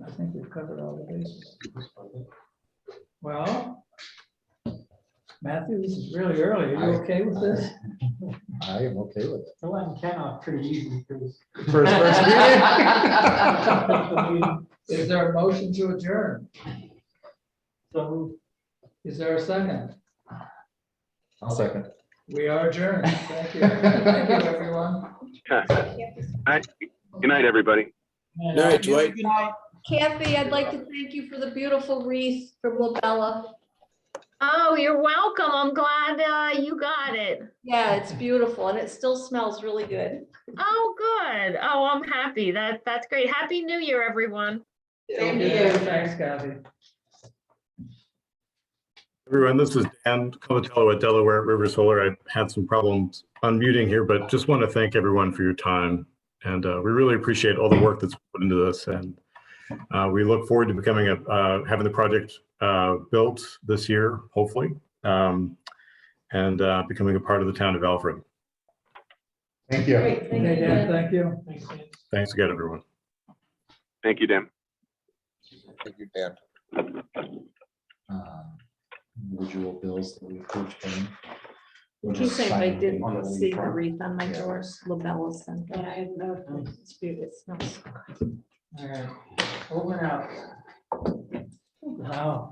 I think we've covered all the bases. Well, Matthew, this is really early. Are you okay with this? I am okay with it. The one Ken off pretty easy because. First meeting. Is there a motion to adjourn? So Is there a second? I'll second. We are adjourned. Thank you. Thank you, everyone. Good night, everybody. Night, Dwight. Kathy, I'd like to thank you for the beautiful wreath from Labella. Oh, you're welcome. I'm glad you got it. Yeah, it's beautiful and it still smells really good. Oh, good. Oh, I'm happy. That's great. Happy New Year, everyone. Same to Yeah, you. thanks, Kathy. Everyone, this is Dan Covatello at Delaware River Solar. I had some problems unmuting here, but just want to thank everyone for your time. And we really appreciate all the work that's put into this. And we look forward to becoming having the project built this year, hopefully, and becoming a part of the town of Alfred. Thank you. Great, thank Okay, you. Dan, thank you. Thanks, Dan. Thanks again, everyone. Thank you, Dan. Thank you, Dan. Individual bills that we approved paying. We'll Keep just saying if I sign them didn't on the see the front. wreath on my doors, Labella sent Yeah, them. I have no. It's beautiful. It smells so good. All right, over and out. Wow.